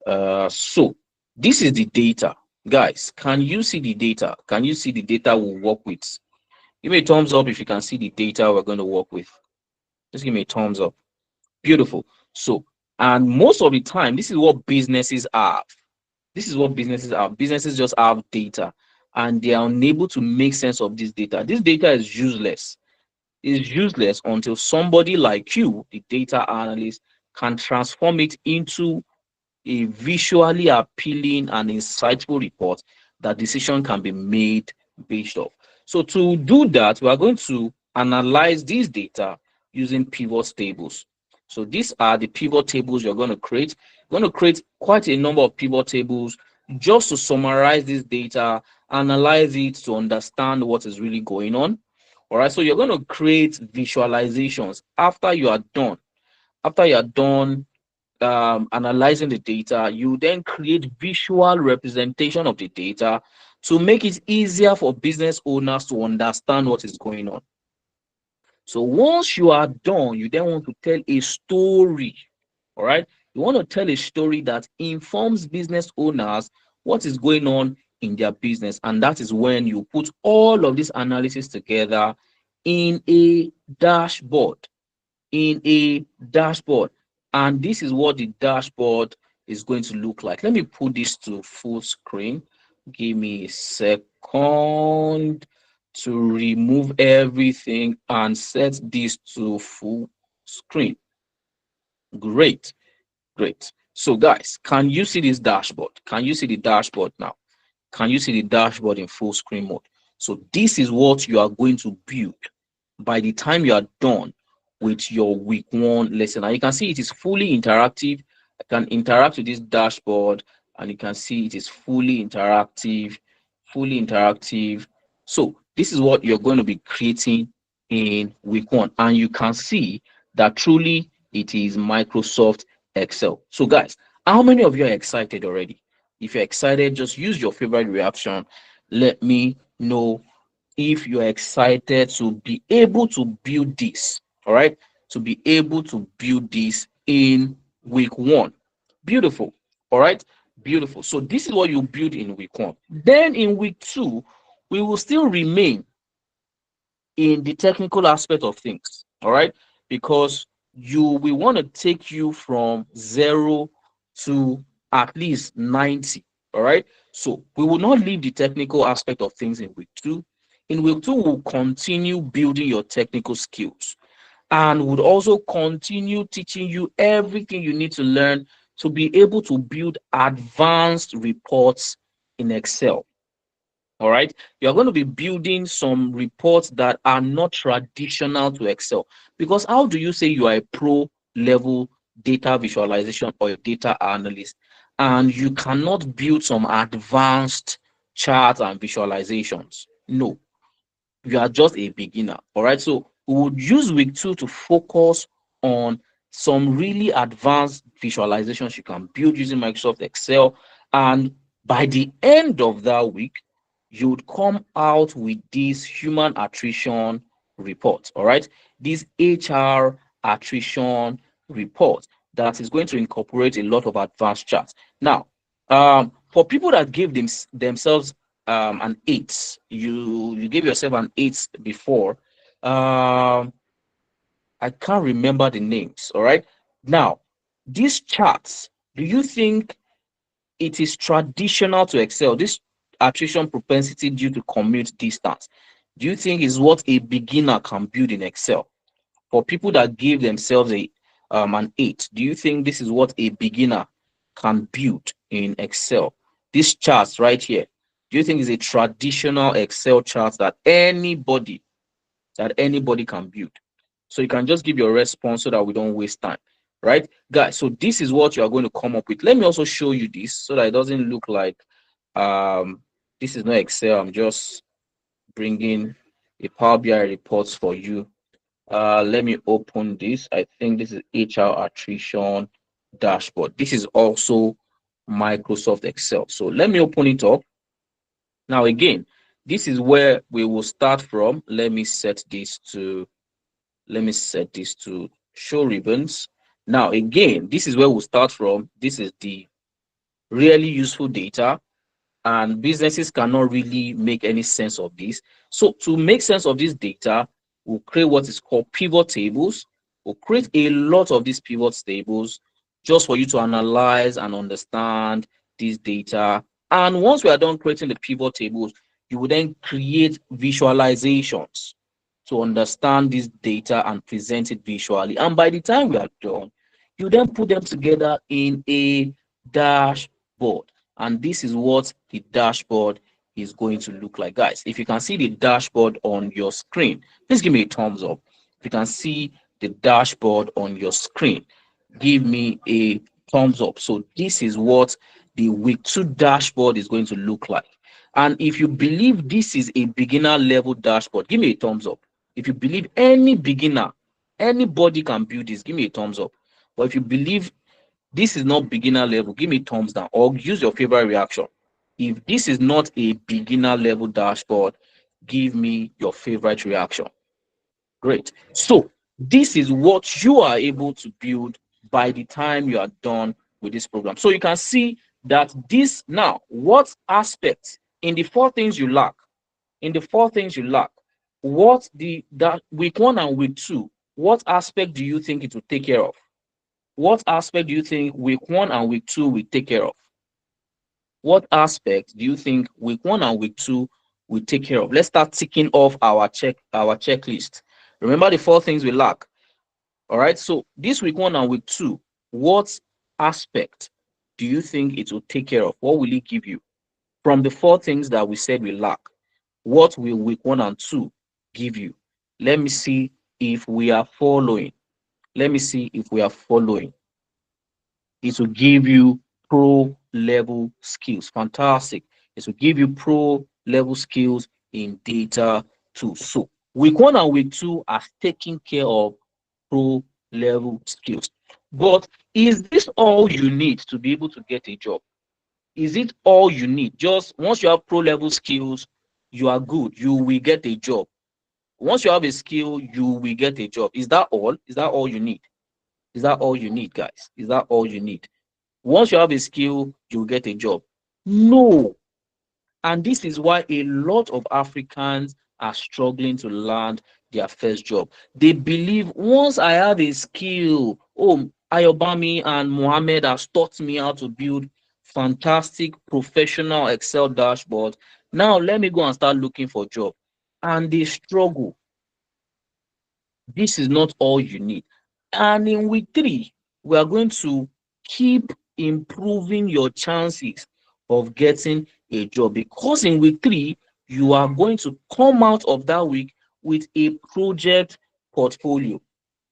[SPEAKER 1] So this is the data, guys. Can you see the data? Can you see the data we'll work with? Give me a thumbs up if you can see the data we're going to work with. Just give me a thumbs up. Beautiful. So, and most of the time, this is what businesses have. This is what businesses have. Businesses just have data and they are unable to make sense of this data. This data is useless. It's useless until somebody like you, the data analyst, can transform it into a visually appealing and insightful report that decision can be made based off. So to do that, we are going to analyze these data using pivot tables. So these are the pivot tables you're going to create. You're going to create quite a number of pivot tables just to summarize this data, analyze it to understand what is really going on. All right, so you're going to create visualizations after you are done. After you are done analyzing the data, you then create visual representation of the data to make it easier for business owners to understand what is going on. So once you are done, you then want to tell a story. All right, you want to tell a story that informs business owners what is going on in their business, and that is when you put all of this analysis together in a dashboard. In a dashboard, and this is what the dashboard is going to look like. Let me put this to full screen. Give me a second to remove everything and set this to full screen. Great. So guys, can you see this dashboard? Can you see the dashboard now? Can you see the dashboard in full screen mode? So this is what you are going to build by the time you are done with your week 1 lesson. And you can see it is fully interactive. I can interact with this dashboard and you can see it is fully interactive, fully interactive. So this is what you're going to be creating in week 1. And you can see that truly it is Microsoft Excel. So guys, how many of you are excited already? If you're excited, just use your favorite reaction. Let me know if you're excited to be able to build this. All right, to be able to build this in week 1. Beautiful. All right, beautiful. So this is what you build in week 1. Then in week 2, we will still remain in the technical aspect of things. All right, because we want to take you from 0 to at least 90. All right, so we will not leave the technical aspect of things in week 2. In week 2, we'll continue building your technical skills and would also continue teaching you everything you need to learn to be able to build advanced reports in Excel. All right, you're going to be building some reports that are not traditional to Excel, because how do you say you are a pro level data visualization or a data analyst and you cannot build some advanced charts and visualizations? No, you are just a beginner. All right, so we would use week 2 to focus on some really advanced visualizations you can build using Microsoft Excel, and by the end of that week you would come out with this human attrition report. All right, this HR attrition report that is going to incorporate a lot of advanced charts. Now, for people that give themselves an 8, you gave yourself an 8 before. I can't remember the names. All right, now these charts, do you think it is traditional to Excel? This attrition propensity due to commute distance, do you think is what a beginner can build in Excel? For people that give themselves an 8, do you think this is what a beginner can build in Excel? This chart right here, do you think is a traditional Excel chart that anybody can build? So you can just give your response so that we don't waste time. right, guys? So this is what you are going to come up with. Let me also show you this so that it doesn't look like this is not Excel. I'm just bringing a Power BI reports for you. Let me open this. I think this is HR attrition dashboard. This is also Microsoft Excel. So let me open it up. Now again, this is where we will start from. Let me set this to show ribbons. Now again, this is where we'll start from. This is the really useful data, and businesses cannot really make any sense of this. So to make sense of this data, we'll create what is called pivot tables. We'll create a lot of these pivot tables just for you to analyze and understand this data. And once we are done creating the pivot tables, you will then create visualizations to understand this data and present it visually. And by the time we are done, you then put them together in a dashboard. And this is what the dashboard is going to look like. Guys, if you can see the dashboard on your screen, please give me a thumbs up. If you can see the dashboard on your screen, give me a thumbs up. So this is what the week 2 dashboard is going to look like. And if you believe this is a beginner level dashboard, give me a thumbs up. If you believe any beginner, anybody can build this, give me a thumbs up. But if you believe this is not beginner level, give me thumbs down or use your favorite reaction. If this is not a beginner level dashboard, give me your favorite reaction. Great. So this is what you are able to build by the time you are done with this program. So you can see that this now, what aspects in the four things you lack, what that week 1 and week 2, what aspect do you think it will take care of? What aspect do you think week 1 and week 2 will take care of? What aspect do you think week 1 and week 2 will take care of? Let's start ticking off our checklist. Remember the four things we lack. All right. So this week 1 and week 2, what aspect do you think it will take care of? What will it give you? From the four things that we said we lack, what will week 1 and 2 give you? Let me see if we are following. Let me see if we are following. It will give you pro level skills. Fantastic. It will give you pro level skills in data too. So week 1 and week 2 are taking care of pro level skills. But is this all you need to be able to get a job? Is it all you need? Just once you have pro level skills, you are good. You will get a job. Once you have a skill, you will get a job. Is that all? Is that all you need? Is that all you need, guys? Is that all you need? Once you have a skill, you'll get a job. No. And this is why a lot of Africans are struggling to land their first job. They believe once I have a skill, oh, Ayobami and Mohammed has taught me how to build fantastic professional Excel dashboard. Now let me go and start looking for a job. And they struggle. This is not all you need. And in week 3, we are going to keep improving your chances of getting a job, because in week 3, you are going to come out of that week with a project portfolio.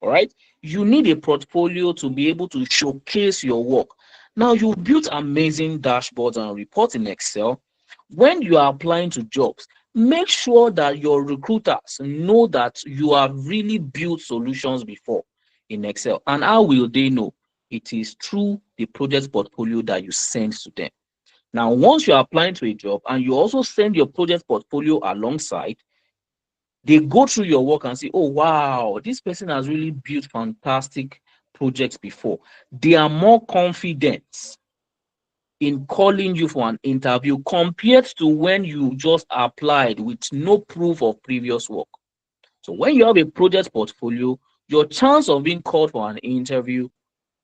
[SPEAKER 1] All right. You need a portfolio to be able to showcase your work. Now, you've built amazing dashboards and reports in Excel. When you are applying to jobs, make sure that your recruiters know that you have really built solutions before in Excel. And how will they know? It is through the project portfolio that you send to them. Now, once you're applying to a job and you also send your project portfolio alongside, they go through your work and say, oh, wow, this person has really built fantastic projects before. They are more confident in calling you for an interview compared to when you just applied with no proof of previous work. So when you have a project portfolio, your chance of being called for an interview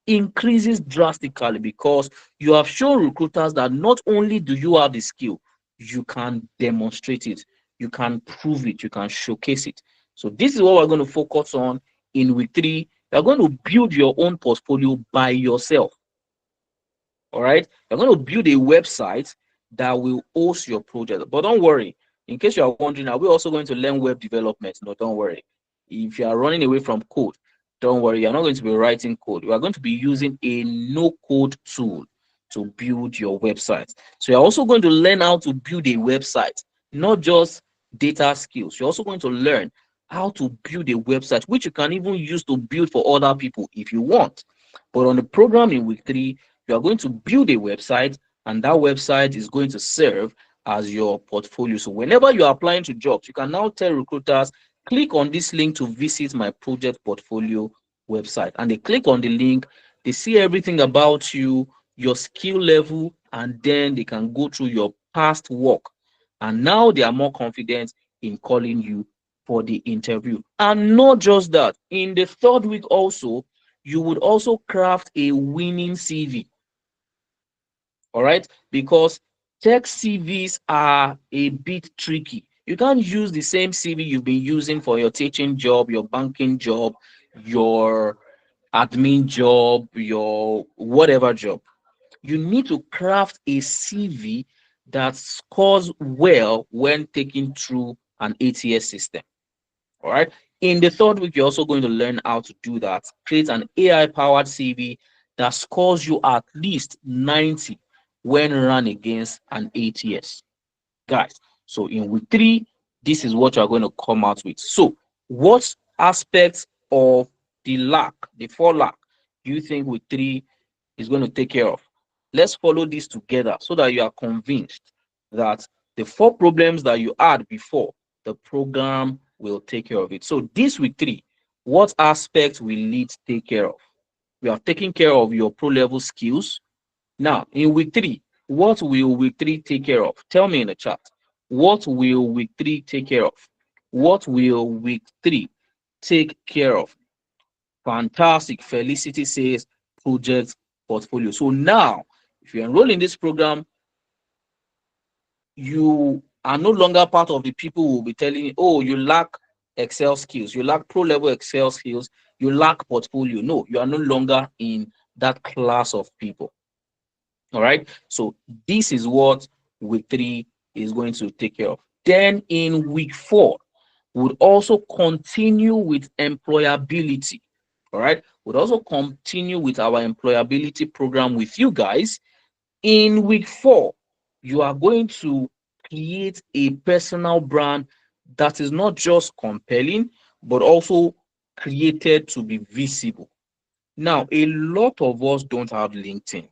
[SPEAKER 1] increases drastically, because you have shown recruiters that not only do you have the skill, you can demonstrate it, you can prove it, you can showcase it. So this is what we're going to focus on in week 3. You're going to build your own portfolio by yourself. All right, you're going to build a website that will host your project. But don't worry, in case you are wondering, are we also going to learn web development? No, don't worry. If you are running away from code, Don't worry, you're not going to be writing code. You are going to be using a no-code tool to build your website. So you're also going to learn how to build a website, not just data skills. You're also going to learn how to build a website, which you can even use to build for other people if you want. But on the program in week 3, you are going to build a website, and that website is going to serve as your portfolio. So whenever you're applying to jobs, you can now tell recruiters, click on this link to visit my project portfolio website. And they click on the link, they see everything about you, your skill level, and then they can go through your past work. And now they are more confident in calling you for the interview. And not just that, in the 3rd week also, you would also craft a winning CV. All right, because tech CVs are a bit tricky. You can't use the same CV you've been using for your teaching job, your banking job, your admin job, your whatever job. You need to craft a CV that scores well when taken through an ATS system. All right. In the 3rd week, you're also going to learn how to do that. Create an AI powered CV that scores you at least 90 when run against an ATS. Guys, so in week 3, this is what you're going to come out with. So, what aspects of the 4 lack, do you think week 3 is going to take care of? Let's follow this together so that you are convinced that the 4 problems that you had before, the program will take care of it. So this week 3, what aspects will it take care of? We have taken care of your pro level skills. Now, in week 3, what will week 3 take care of? Tell me in the chat. What will week 3 take care of? What will week 3 take care of? Fantastic. Felicity says project portfolio. So now, if you enroll in this program, you are no longer part of the people who will be telling you, oh, you lack Excel skills, you lack pro level Excel skills, you lack portfolio. No, you are no longer in that class of people. All right. So this is what week 3 is going to take care of. Then in week 4, we'll also continue with employability. All right. We'll also continue with our employability program with you guys. In week 4, you are going to create a personal brand that is not just compelling, but also created to be visible. Now, a lot of us don't have LinkedIn.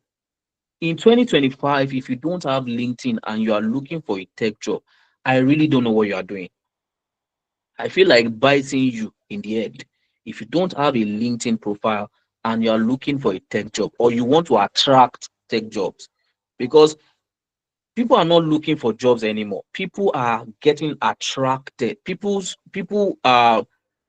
[SPEAKER 1] In 2025, if you don't have LinkedIn and you are looking for a tech job, I really don't know what you are doing. I feel like biting you in the head. If you don't have a LinkedIn profile and you are looking for a tech job or you want to attract tech jobs, because people are not looking for jobs anymore. People are getting attracted. People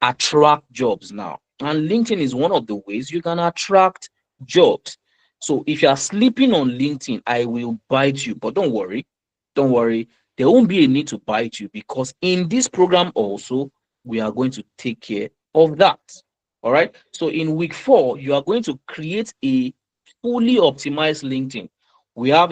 [SPEAKER 1] attract jobs now. And LinkedIn is one of the ways you can attract jobs. So if you are sleeping on LinkedIn, I will bite you. But don't worry. Don't worry. There won't be a need to bite you because in this program also, we are going to take care of that. All right. So in week 4, you are going to create a fully optimized LinkedIn. We have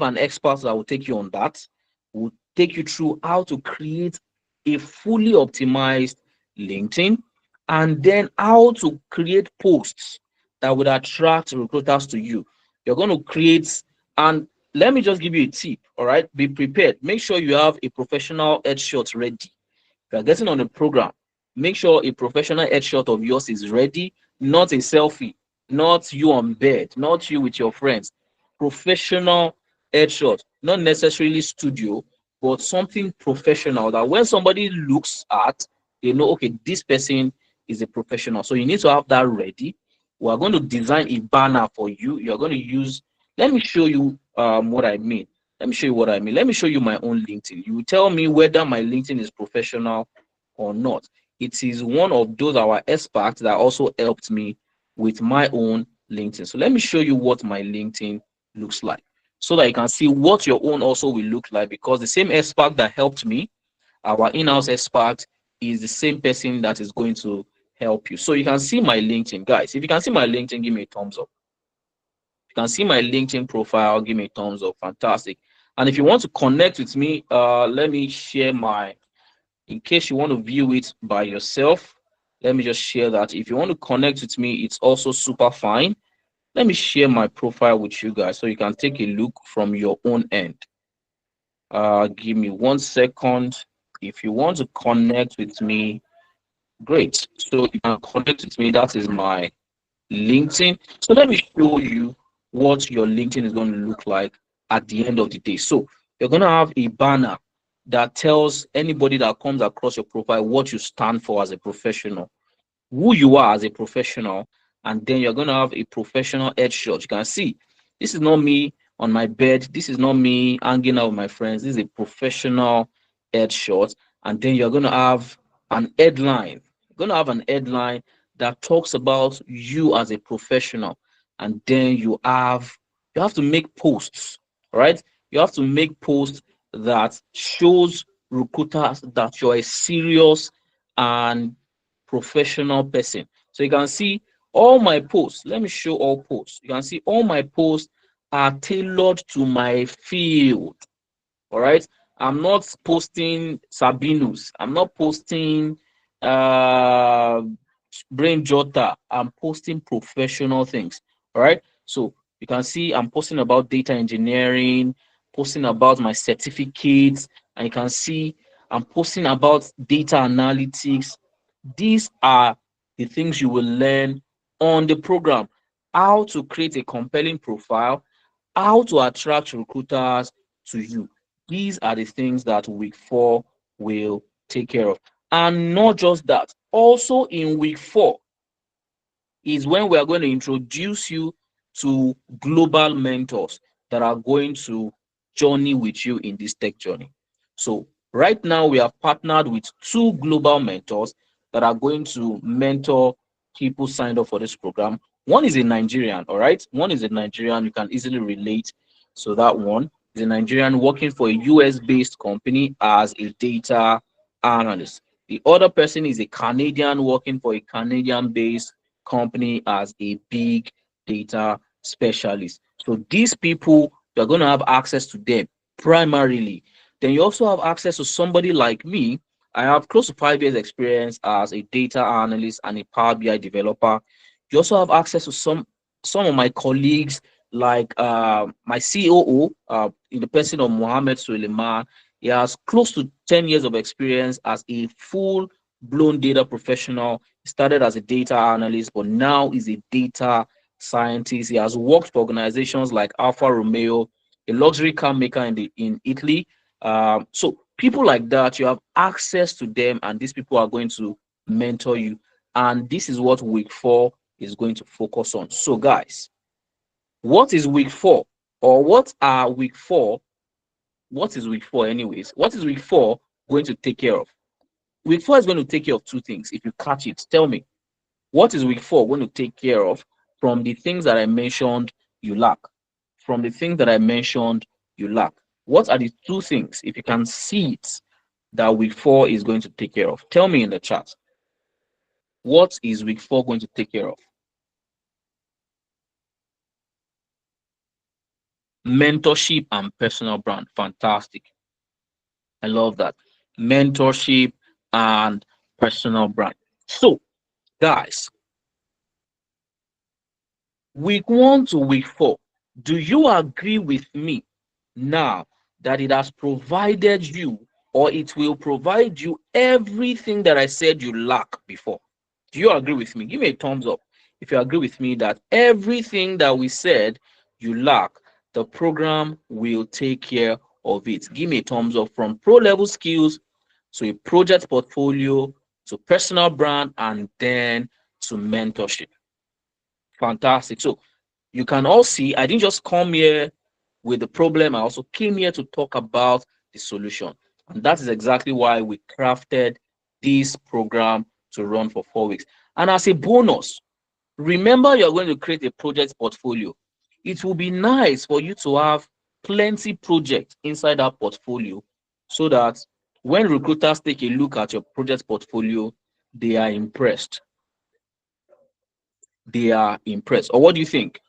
[SPEAKER 1] an expert that will take you on that. We'll take you through how to create a fully optimized LinkedIn and then how to create posts that would attract recruiters to you. You're going to create, and let me just give you a tip. All right, be prepared. Make sure you have a professional headshot ready. If you're getting on the program, make sure a professional headshot of yours is ready, not a selfie, not you on bed, not you with your friends. Professional headshot, not necessarily studio, but something professional that when somebody looks at, they know, okay, this person is a professional. So you need to have that ready. We are going to design a banner for you. You're going to use, let me show you what I mean. Let me show you what I mean. Let me show you my own LinkedIn. You will tell me whether my LinkedIn is professional or not. It is one of those our experts that also helped me with my own LinkedIn. So let me show you what my LinkedIn looks like so that you can see what your own also will look like, because the same expert that helped me, our in-house expert, is the same person that is going to help you. So you can see my LinkedIn. Guys, if you can see my LinkedIn, give me a thumbs up. You can see my LinkedIn profile, give me a thumbs up. Fantastic. And if you want to connect with me, let me share my, in case you want to view it by yourself, Let me just share that. If you want to connect with me, it's also super fine. Let me share my profile with you guys so you can take a look from your own end. Give me 1 second. If you want to connect with me, great. So you can connect with me. That is my LinkedIn. So let me show you what your LinkedIn is going to look like at the end of the day. So you're going to have a banner that tells anybody that comes across your profile what you stand for as a professional, who you are as a professional, and then you're going to have a professional headshot. You can see this is not me on my bed, this is not me hanging out with my friends, this is a professional headshot. And then you're going to have an headline. You're going to have an headline that talks about you as a professional. And then you have to make posts, right? You have to make posts that shows recruiters that you're a serious and professional person. So you can see all my posts. Let me show all posts. You can see all my posts are tailored to my field. All right. I'm not posting Sabinus. I'm not posting uh brain jotter. I'm posting professional things. All right. So you can see I'm posting about data engineering, posting about my certificates, and you can see I'm posting about data analytics. These are the things you will learn on the program: how to create a compelling profile, how to attract recruiters to you. These are the things that week 4 will take care of. And not just that, also in week 4 is when we are going to introduce you to global mentors that are going to journey with you in this tech journey. So right now we have partnered with 2 global mentors that are going to mentor people signed up for this program. One is a Nigerian, all right? One is a Nigerian. You can easily relate. So that one is a Nigerian working for a US-based company as a data analyst. The other person is a Canadian working for a Canadian-based company as a big data specialist. So these people, you're going to have access to them primarily. Then you also have access to somebody like me. I have close to 5 years experience as a data analyst and a Power BI developer. You also have access to some of my colleagues, like my COO, in the person of Mohammed Suleiman. He has close to 10 years of experience as a full blown data professional. He started as a data analyst, but now is a data scientist. He has worked for organizations like Alfa Romeo, a luxury car maker in Italy. So people like that, you have access to them, and these people are going to mentor you. And this is what week 4 is going to focus on. So guys, what is week 4? Or what are week 4? What is week 4 anyways? What is week 4 going to take care of? Week 4 is going to take care of 2 things. If you catch it, tell me. What is week 4 going to take care of from the things that I mentioned you lack? From the things that I mentioned you lack. What are the 2 things, if you can see it, that week 4 is going to take care of? Tell me in the chat. What is week 4 going to take care of? Mentorship and personal brand. Fantastic. I love that. Mentorship and personal brand. So, guys, week 1 to week 4, do you agree with me now that it has provided you, or it will provide you, everything that I said you lack before? Do you agree with me? Give me a thumbs up if you agree with me that everything that we said you lack, the program will take care of it. Give me a thumbs up, from pro level skills to a project portfolio to personal brand and then to mentorship. Fantastic. So you can all see I didn't just come here with the problem, I also came here to talk about the solution. And that is exactly why we crafted this program to run for 4 weeks. And as a bonus, remember you're going to create a project portfolio. It will be nice for you to have plenty projects inside that portfolio so that when recruiters take a look at your project portfolio, they are impressed. They are impressed. Or what do you think?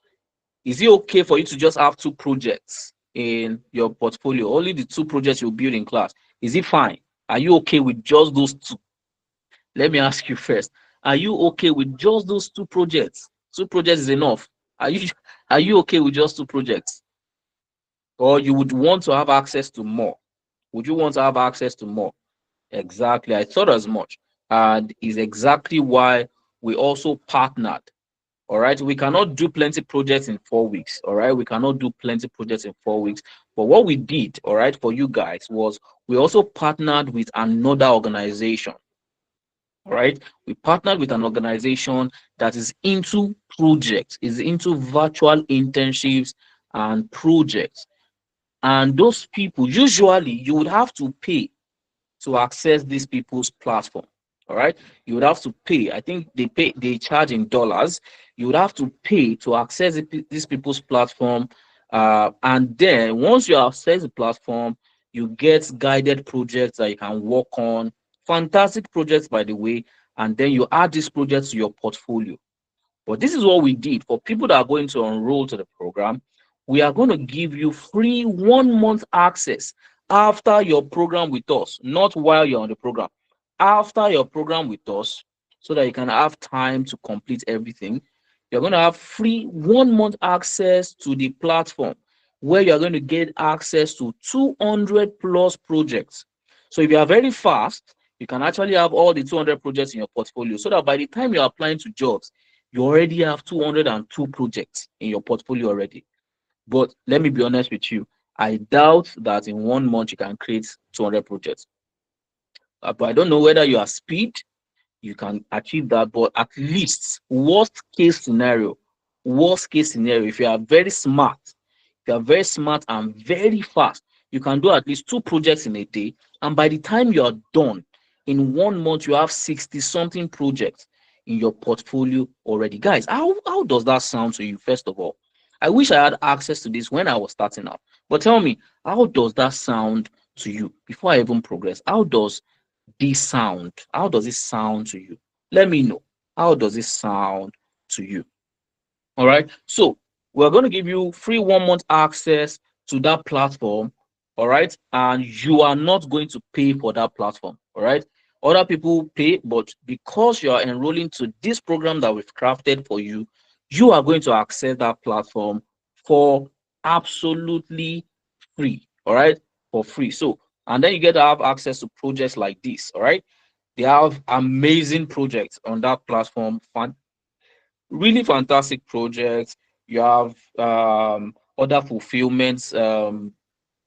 [SPEAKER 1] Is it okay for you to just have 2 projects in your portfolio? Only the 2 projects you build in class. Is it fine? Are you okay with just those 2? Let me ask you first. Are you okay with just those two projects? Two projects is enough. Are you okay with just two projects? Or you would want to have access to more? Would you want to have access to more? Exactly. I thought as much. And is exactly why we also partnered. All right. We cannot do plenty projects in 4 weeks. All right. We cannot do plenty projects in 4 weeks. But what we did, all right, for you guys was we also partnered with another organization. All right. We partnered with an organization that is into projects, is into virtual internships and projects. And those people, usually you would have to pay to access these people's platform. All right. You would have to pay. I think they charge in dollars. You would have to pay to access these people's platform. And then once you access the platform, you get guided projects that you can work on. Fantastic projects, by the way. And then you add these projects to your portfolio. But this is what we did for people that are going to enroll to the program. We are going to give you free 1 month access after your program with us, not while you're on the program. After your program with us, so that you can have time to complete everything, you're going to have free 1 month access to the platform where you're going to get access to 200 plus projects. So if you are very fast, you can actually have all the 200 projects in your portfolio so that by the time you're applying to jobs, you already have 202 projects in your portfolio already. But let me be honest with you, I doubt that in 1 month you can create 200 projects. But I don't know whether you are speed, you can achieve that. But at least worst case scenario, if you are very smart, if you are very smart and very fast, you can do at least 2 projects in a day. And by the time you are done, in 1 month, you have 60 something projects in your portfolio already. Guys, how does that sound to you, first of all? I wish I had access to this when I was starting out. But tell me, how does that sound to you before I even progress? How does it sound to you? Let me know. How does it sound to you? All right. So we're going to give you free 1 month access to that platform. All right. And you are not going to pay for that platform. All right. Other people pay, but because you are enrolling to this program that we've crafted for you, you are going to access that platform for absolutely free. All right. For free. So, and then you get to have access to projects like this. All right. They have amazing projects on that platform, really fantastic projects. You have other fulfillments,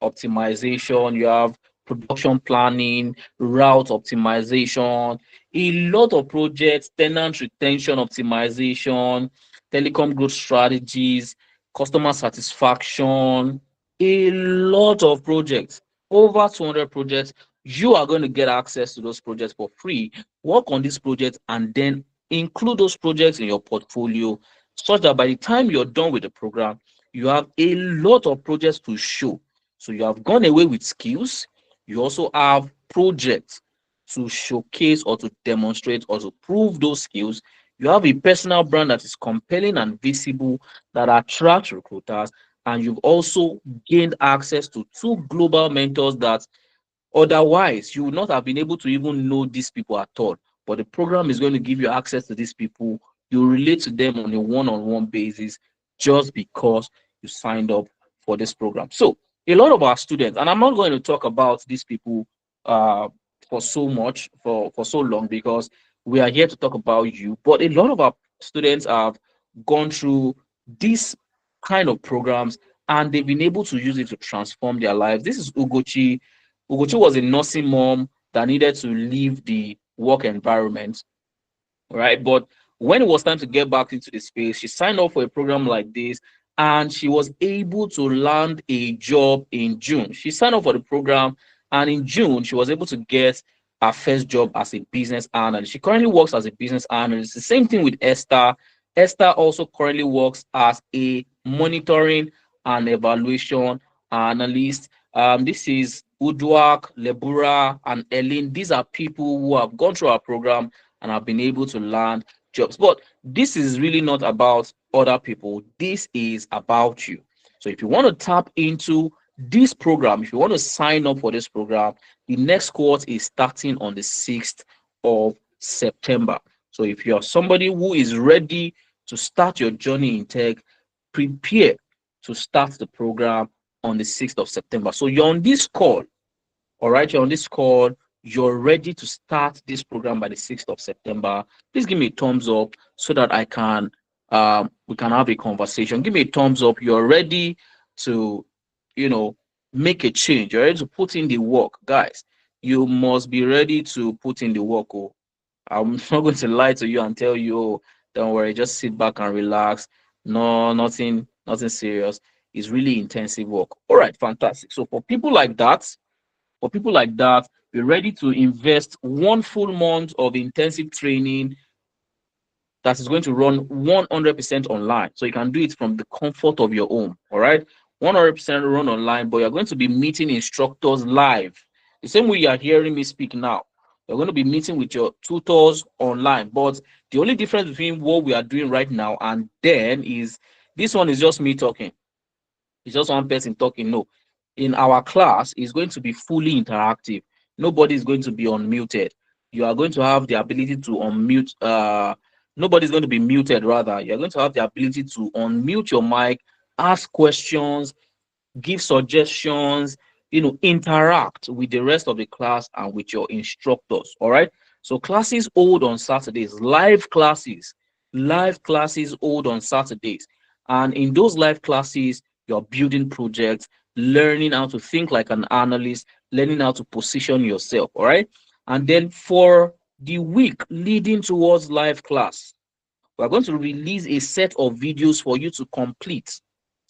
[SPEAKER 1] optimization, you have production planning, route optimization, a lot of projects, tenant retention optimization, telecom growth strategies, customer satisfaction, a lot of projects, over 200 projects. You are going to get access to those projects for free. Work on these projects and then include those projects in your portfolio such that by the time you're done with the program, you have a lot of projects to show. So you have gone away with skills. You also have projects to showcase or to demonstrate or to prove those skills. You have a personal brand that is compelling and visible that attracts recruiters. And you've also gained access to two global mentors that otherwise, you would not have been able to even know these people at all. But the program is going to give you access to these people. You relate to them on a one-on-one basis just because you signed up for this program. So a lot of our students, and I'm not going to talk about these people uh, for so much, for so long, because we are here to talk about you. But a lot of our students have gone through these kind of programs and they've been able to use it to transform their lives. This is Ugochi. Ugochi was a nursing mom that needed to leave the work environment, right? But when it was time to get back into the space, she signed up for a program like this and she was able to land a job in June. She signed up for the program and in June, she was able to get her first job as a business analyst. She currently works as a business analyst. The same thing with Esther. Esther also currently works as a monitoring and evaluation analyst. This is Udwak, Lebura, and Ellen. These are people who have gone through our program and have been able to land jobs. But this is really not about other people. This is about you. So if you want to tap into this program, if you want to sign up for this program, the next course is starting on the 6th of September. So if you're somebody who is ready to start your journey in tech, prepare to start the program on the 6th of September. So you're on this call, all right, you're on this call, you're ready to start this program by the 6th of September. Please give me a thumbs up so that I can we can have a conversation. Give me a thumbs up. You're ready to, you know, make a change. You're ready to put in the work. Guys, you must be ready to put in the work. Oh, I'm not going to lie to you and tell you, oh, don't worry, just sit back and relax. No, nothing serious. It's really intensive work. All right, fantastic. So for people like that, be ready to invest 1 full month of intensive training that is going to run 100% online. So you can do it from the comfort of your home. All right. 100% run online, but you're going to be meeting instructors live. The same way you are hearing me speak now. You're going to be meeting with your tutors online. But the only difference between what we are doing right now and then is this one is just me talking. It's just one person talking. No, in our class, it's going to be fully interactive. Nobody is going to be unmuted. You are going to have the ability to unmute. Nobody's going to be muted. Rather, you're going to have the ability to unmute your mic, ask questions, give suggestions, interact with the rest of the class and with your instructors. All right. So classes hold on Saturdays, live classes hold on Saturdays. And in those live classes, you're building projects, learning how to think like an analyst, learning how to position yourself. All right. And then for the week leading towards live class, we're going to release a set of videos for you to complete.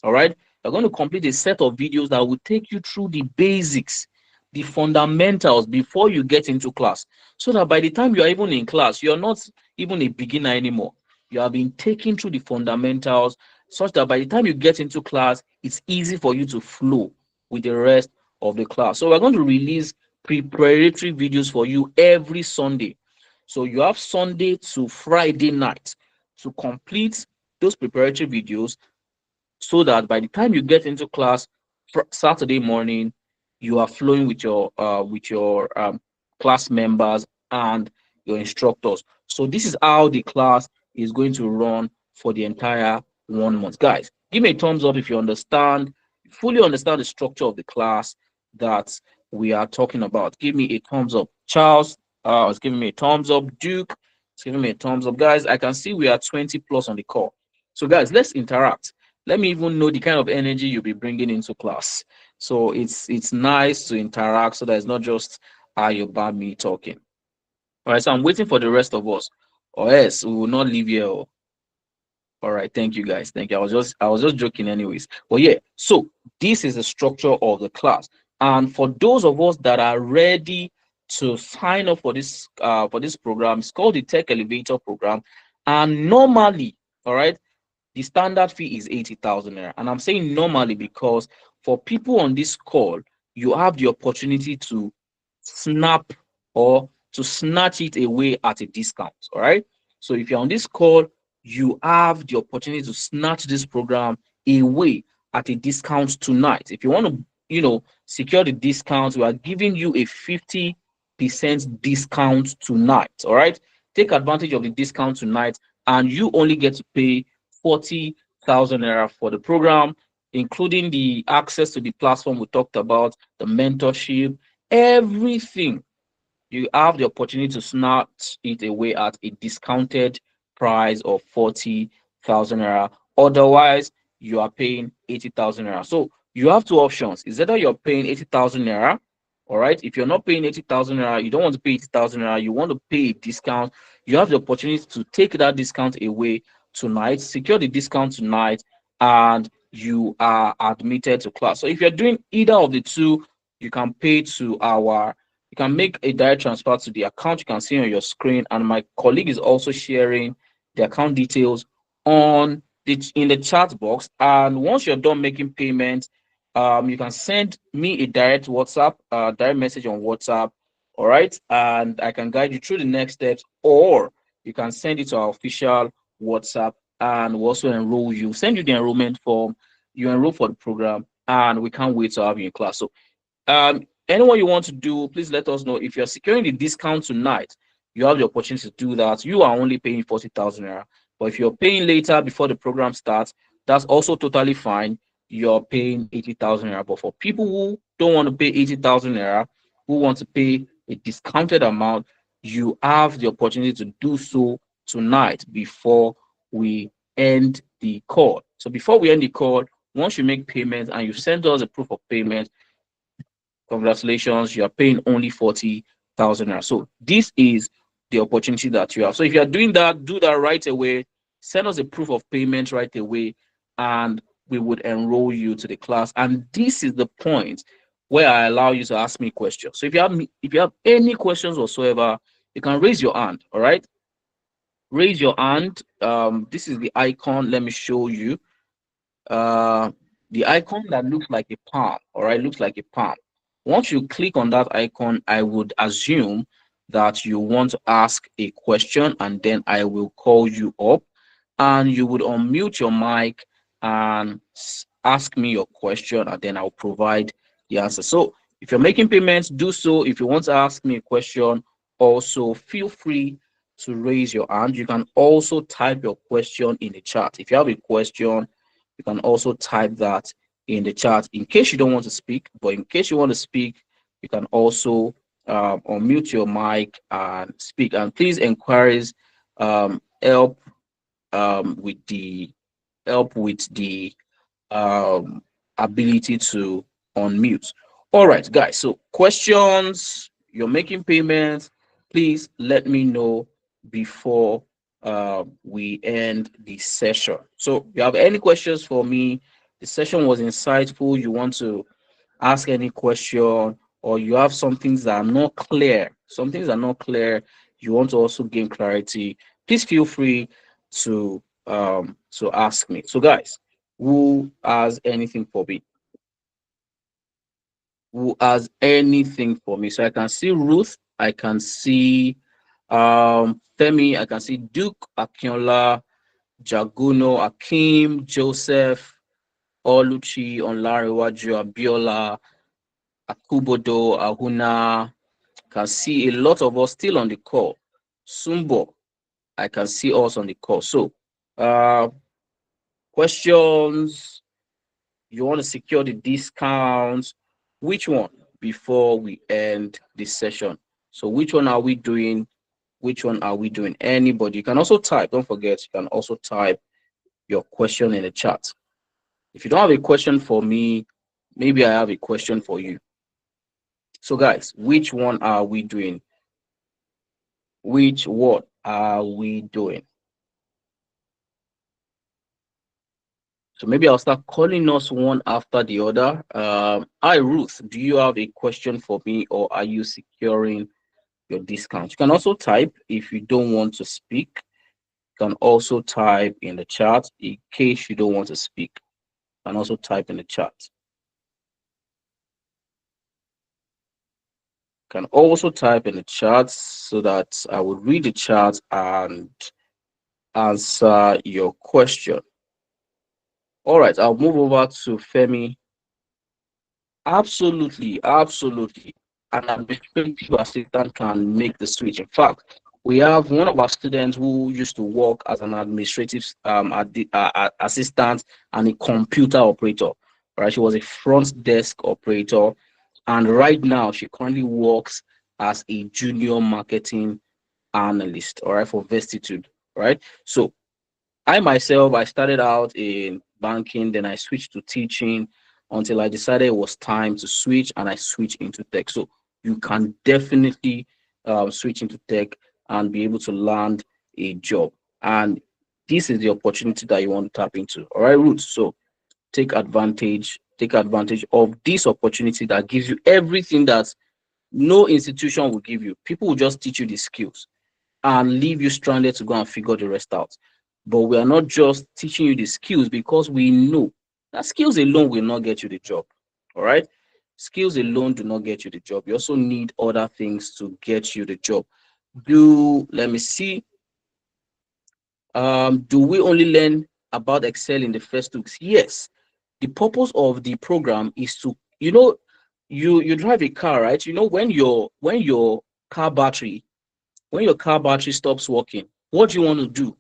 [SPEAKER 1] All right. You're going to complete a set of videos that will take you through the basics, the fundamentals before you get into class. So that by the time you are even in class, you're not even a beginner anymore. You have been taken through the fundamentals such that by the time you get into class, it's easy for you to flow with the rest of the class. So we're going to release preparatory videos for you every Sunday. So you have Sunday to Friday night to complete those preparatory videos so that by the time you get into class Saturday morning, you are flowing with your class members and your instructors. So this is how the class is going to run for the entire 1 month. Guys, give me a thumbs up if you fully understand the structure of the class that we are talking about. Give me a thumbs up. Charles is giving me a thumbs up. Duke is giving me a thumbs up. Guys, I can see we are 20 plus on the call. So guys, let's interact. Let me even know the kind of energy you'll be bringing into class. So it's nice to interact so that it's not just about me talking. All right, so I'm waiting for the rest of us, or else we will not leave here. All right, thank you guys. Thank you. I was just joking anyways. But yeah, so this is the structure of the class. And for those of us that are ready to sign up for this program, it's called the Tech Elevator program. And normally, all right, the standard fee is 80,000 naira. And I'm saying normally because for people on this call, you have the opportunity to snap or to snatch it away at a discount. All right. So if you're on this call, you have the opportunity to snatch this program away at a discount tonight. If you want to, secure the discount, we are giving you a 50% discount tonight. All right. Take advantage of the discount tonight, and you only get to pay 40,000 naira for the program, including the access to the platform we talked about, the mentorship, everything. You have the opportunity to snatch it away at a discounted price of 40,000 naira. Otherwise, you are paying 80,000 naira. So you have two options. Is either you're paying 80,000 naira, all right? If you're not paying 80,000 naira, you don't want to pay 80,000 naira, you want to pay a discount, you have the opportunity to take that discount away tonight, secure the discount tonight, and you are admitted to class. So if you're doing either of the two, you can pay to you can make a direct transfer to the account you can see on your screen, and my colleague is also sharing the account details in the chat box. And once you're done making payments, you can send me a direct message on WhatsApp, all right, and I can guide you through the next steps, or you can send it to our official WhatsApp, and we'll also send you the enrollment form, you enroll for the program, and we can't wait to have you in class. So anyone you want to do, please let us know. If you're securing the discount tonight, you have the opportunity to do that. You are only paying 40,000 naira. But if you're paying later before the program starts, that's also totally fine. You're paying 80,000 naira. But for people who don't want to pay 80,000 naira, who want to pay a discounted amount, you have the opportunity to do so tonight before we end the call. So before we end the call, once you make payment and you send us a proof of payment, congratulations, you are paying only 40,000 naira. So this is the opportunity that you have. So if you are doing that, do that right away. Send us a proof of payment right away, and we would enroll you to the class. And this is the point where I allow you to ask me questions. So if you have any questions whatsoever, you can raise your hand. All right, raise your hand. This is the icon. Let me show you. Uh, the icon that looks like a palm. All right, looks like a palm. Once you click on that icon, I would assume that you want to ask a question, and then I will call you up and you would unmute your mic and ask me your question, and then I'll provide the answer. So if you're making payments, do so. If you want to ask me a question, also feel free to raise your hand. You can also type your question in the chat. If you have a question, you can also type that in the chat in case you don't want to speak. But in case you want to speak, you can also unmute your mic and speak. And please encourage help with the um, ability to unmute. All right, guys. So questions, you're making payments, please let me know before we end the session. So if you have any questions for me, the session was insightful, you want to ask any question, or you have some things that are not clear, you want to also gain clarity, please feel free to ask me. So guys, who has anything for me? Who has anything for me? So I can see Ruth, I can see Femi, I can see Duke, Akinola, Jaguno, Akim, Joseph, Oluchi, Onlarewaju, Abiola, Akubodo, Ahuna. Can see a lot of us still on the call. Sumbo, I can see us on the call. So questions, you want to secure the discounts, which one before we end this session? So which one are we doing? Which one are we doing? Anybody? You can also type, don't forget, you can also type your question in the chat. If you don't have a question for me, maybe I have a question for you. So guys, which one are we doing? Which one are we doing? So maybe I'll start calling us one after the other. Hi, Ruth, do you have a question for me, or are you securing your discount? You can also type if you don't want to speak. You can also type in the chat in case you don't want to speak. You can also type in the chat. You can also type in the chat so that I will read the chat and answer your question. All right, I'll move over to Femi. Absolutely, absolutely. An administrative assistant can make the switch. In fact, we have one of our students who used to work as an administrative assistant and a computer operator. Right, she was a front desk operator, and right now she currently works as a junior marketing analyst. All right, for Vestitude. Right, so I myself, I started out in banking, then I switched to teaching until I decided it was time to switch, and I switched into tech. So you can definitely switch into tech and be able to land a job. And this is the opportunity that you want to tap into. All right, Ruth. So take advantage of this opportunity that gives you everything that no institution will give you. People will just teach you the skills and leave you stranded to go and figure the rest out. But we are not just teaching you the skills because we know that skills alone will not get you the job. All right. Skills alone do not get you the job. You also need other things to get you the job. Let me see. Do we only learn about Excel in the first 2 weeks? Yes. The purpose of the program is to, you drive a car, right? When your car battery when your car battery stops working, what do you want to do?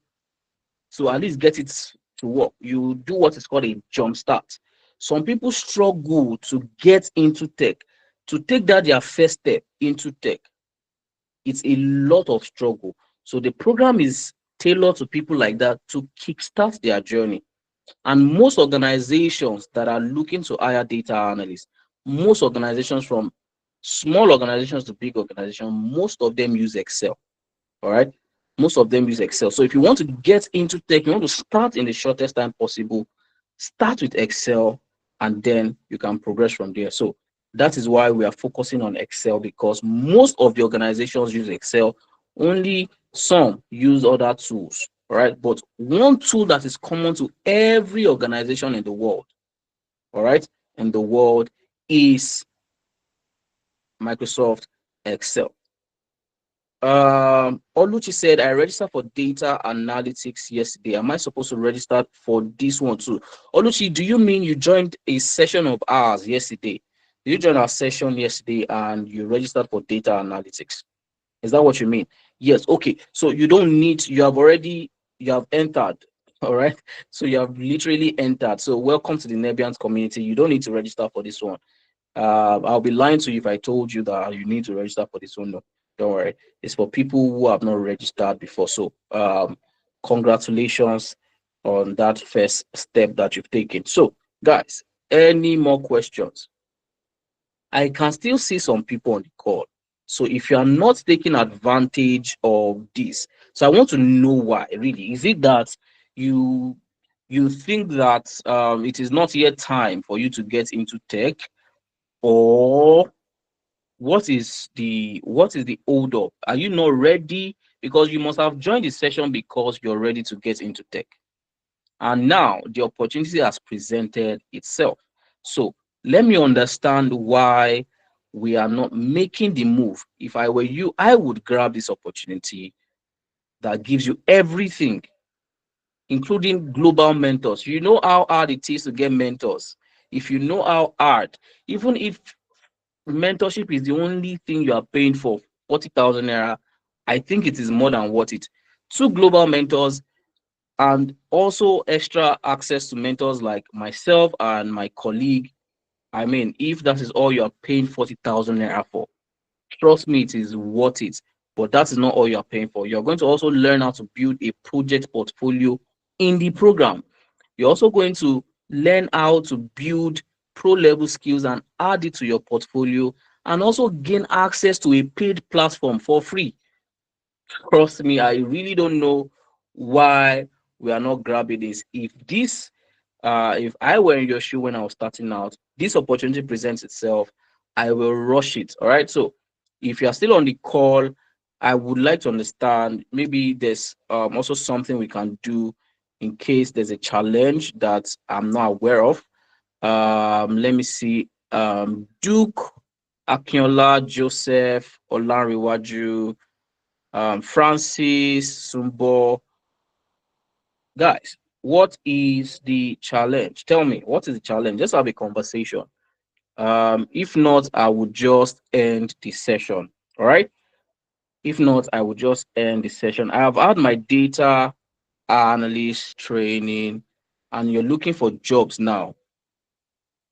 [SPEAKER 1] So at least get it to work. You do what is called a jump start. Some people struggle to get into tech, to take that their first step into tech. It's a lot of struggle. So the program is tailored to people like that to kickstart their journey. And most organizations that are looking to hire data analysts, most organizations from small organizations to big organizations, most of them use Excel. All right. Most of them use Excel. So if you want to get into tech, you want to start in the shortest time possible, start with Excel and then you can progress from there. So that is why we are focusing on Excel, because most of the organizations use Excel. Only some use other tools. All right. But one tool that is common to every organization in the world, all right, in the world is Microsoft Excel. Oluchi said, I registered for data analytics yesterday. Am I supposed to register for this one too? Oluchi, do you mean you joined a session of ours yesterday? Did you join our session yesterday and you registered for data analytics? Is that what you mean? Yes. Okay. So you don't need, you have entered. All right. So you have literally entered. So welcome to the Nebians community. You don't need to register for this one. I'll be lying to you if I told you that you need to register for this one. No, don't worry. It's for people who have not registered before. So, congratulations on that first step that you've taken. So, guys, any more questions? I can still see some people on the call. So, if you are not taking advantage of this, so I want to know why. Really, is it that you you think that it is not yet time for you to get into tech, or what is the hold up? Are you not ready? Because you must have joined the session because you're ready to get into tech. And now the opportunity has presented itself. So let me understand why we are not making the move. If I were you, I would grab this opportunity that gives you everything, including global mentors. You know how hard it is to get mentors. If you know how hard, even if mentorship is the only thing you are paying for, 40,000 naira, I think it is more than worth it. Two global mentors and also extra access to mentors like myself and my colleague. I mean, if that is all you are paying 40,000 naira for, trust me, it is worth it. But that is not all you are paying for. You're going to also learn how to build a project portfolio in the program. You're also going to learn how to build pro level skills and add it to your portfolio, and also gain access to a paid platform for free. Trust me, I really don't know why we are not grabbing this. If I were in your shoe when I was starting out, this opportunity presents itself, I will rush it. All right. So if you are still on the call, I would like to understand, maybe there's also something we can do in case there's a challenge that I'm not aware of. Let me see. Duke, Akinola, Joseph, Olanriwaju, Francis, Sumbo. Guys, what is the challenge? Tell me, what is the challenge? Let's have a conversation. If not, I would just end the session. All right. If not, I would just end the session. I have had my data analyst training, and you're looking for jobs now.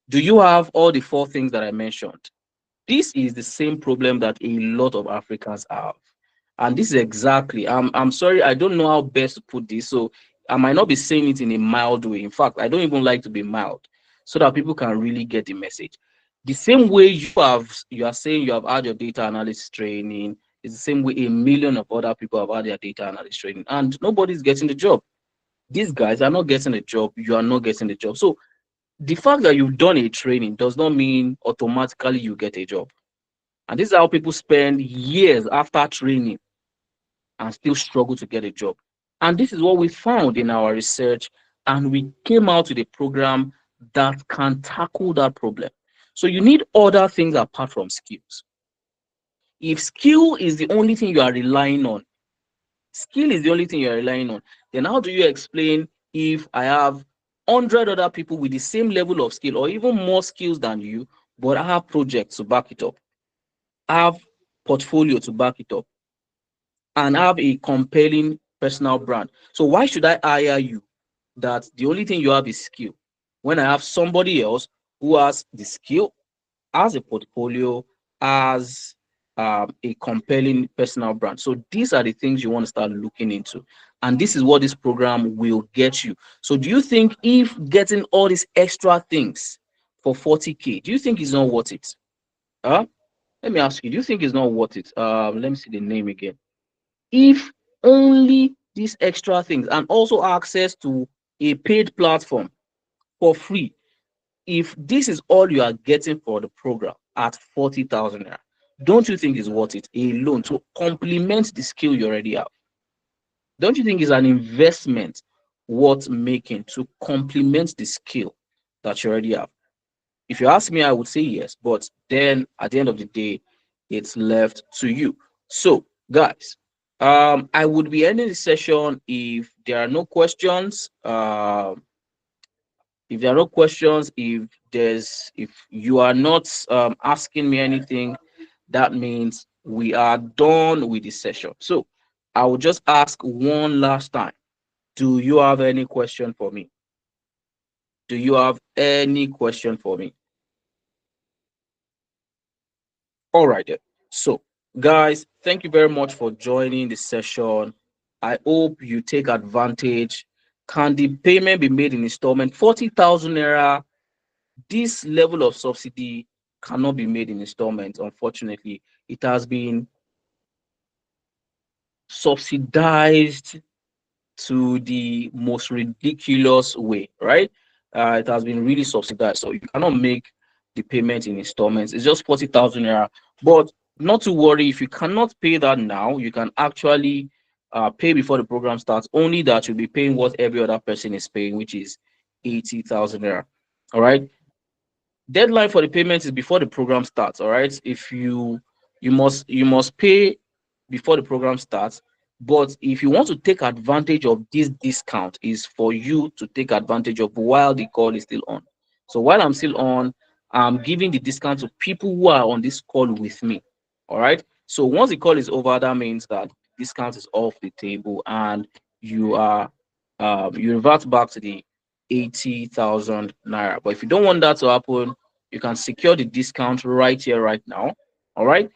[SPEAKER 1] Do you have all the four things that I mentioned? This is the same problem that a lot of Africans have. And this is exactly, I'm sorry, I don't know how best to put this. So I might not be saying it in a mild way. In fact, I don't even like to be mild, so that people can really get the message. The same way you are saying you have had your data analysis training, is the same way a million of other people have had their data analysis training, and nobody's getting the job. These guys are not getting the job, you are not getting the job. So the fact that you've done a training does not mean automatically you get a job. And this is how people spend years after training and still struggle to get a job. And this is what we found in our research, and we came out with a program that can tackle that problem. So you need other things apart from skills. If skill is the only thing you are relying on, skill is the only thing you are relying on, then how do you explain if I have 100 other people with the same level of skill or even more skills than you, but I have projects to back it up, I have portfolio to back it up? and have a compelling personal brand. So why should I hire you that the only thing you have is skill when I have somebody else who has the skill, has a portfolio, has a compelling personal brand? So these are the things you want to start looking into, and this is what this program will get you. So do you think if getting all these extra things for 40K, do you think it's not worth it? Huh? Let me ask you, do you think it's not worth it? Let me see the name again. If only these extra things and also access to a paid platform for free, if this is all you are getting for the program at 40,000 naira, don't you think it's worth it alone to complement the skill you already have? Don't you think it's an investment worth making to complement the skill that you already have? If you ask me, I would say yes, but then at the end of the day, it's left to you. So, guys, I would be ending the session if there are no questions. If there are no questions, if you are not asking me anything, that means we are done with the session. So, I will just ask one last time. Do you have any question for me? Do you have any question for me? All right, then. So, guys, thank you very much for joining the session. I hope you take advantage. Can the payment be made in installment? 40,000 naira. This level of subsidy cannot be made in installment. Unfortunately, it has been subsidized to the most ridiculous way, right? It has been really subsidized, so you cannot make the payment in installments. It's just 40,000 naira. But not to worry, if you cannot pay that now, you can actually pay before the program starts. Only that you'll be paying what every other person is paying, which is 80,000 naira. All right. Deadline for the payment is before the program starts. All right. If you must pay before the program starts. But if you want to take advantage of this discount, is for you to take advantage of while the call is still on. So while I'm still on, I'm giving the discount to people who are on this call with me. All right. So once the call is over, that means that discount is off the table and you are you revert back to the 80,000 naira. But if you don't want that to happen, you can secure the discount right here, right now. All right.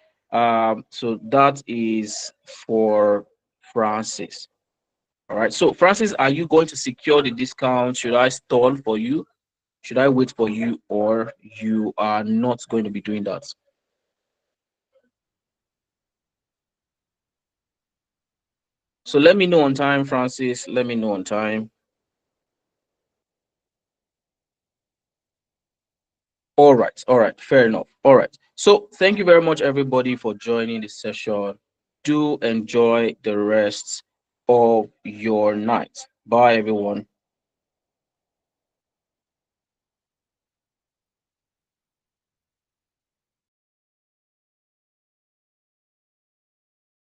[SPEAKER 1] So that is for Francis. All right. So Francis, are you going to secure the discount? Should I stall for you? Should I wait for you, or you are not going to be doing that? So let me know on time, Francis. Let me know on time. All right. All right. Fair enough. All right. So thank you very much, everybody, for joining the session. Do enjoy the rest of your night. Bye, everyone.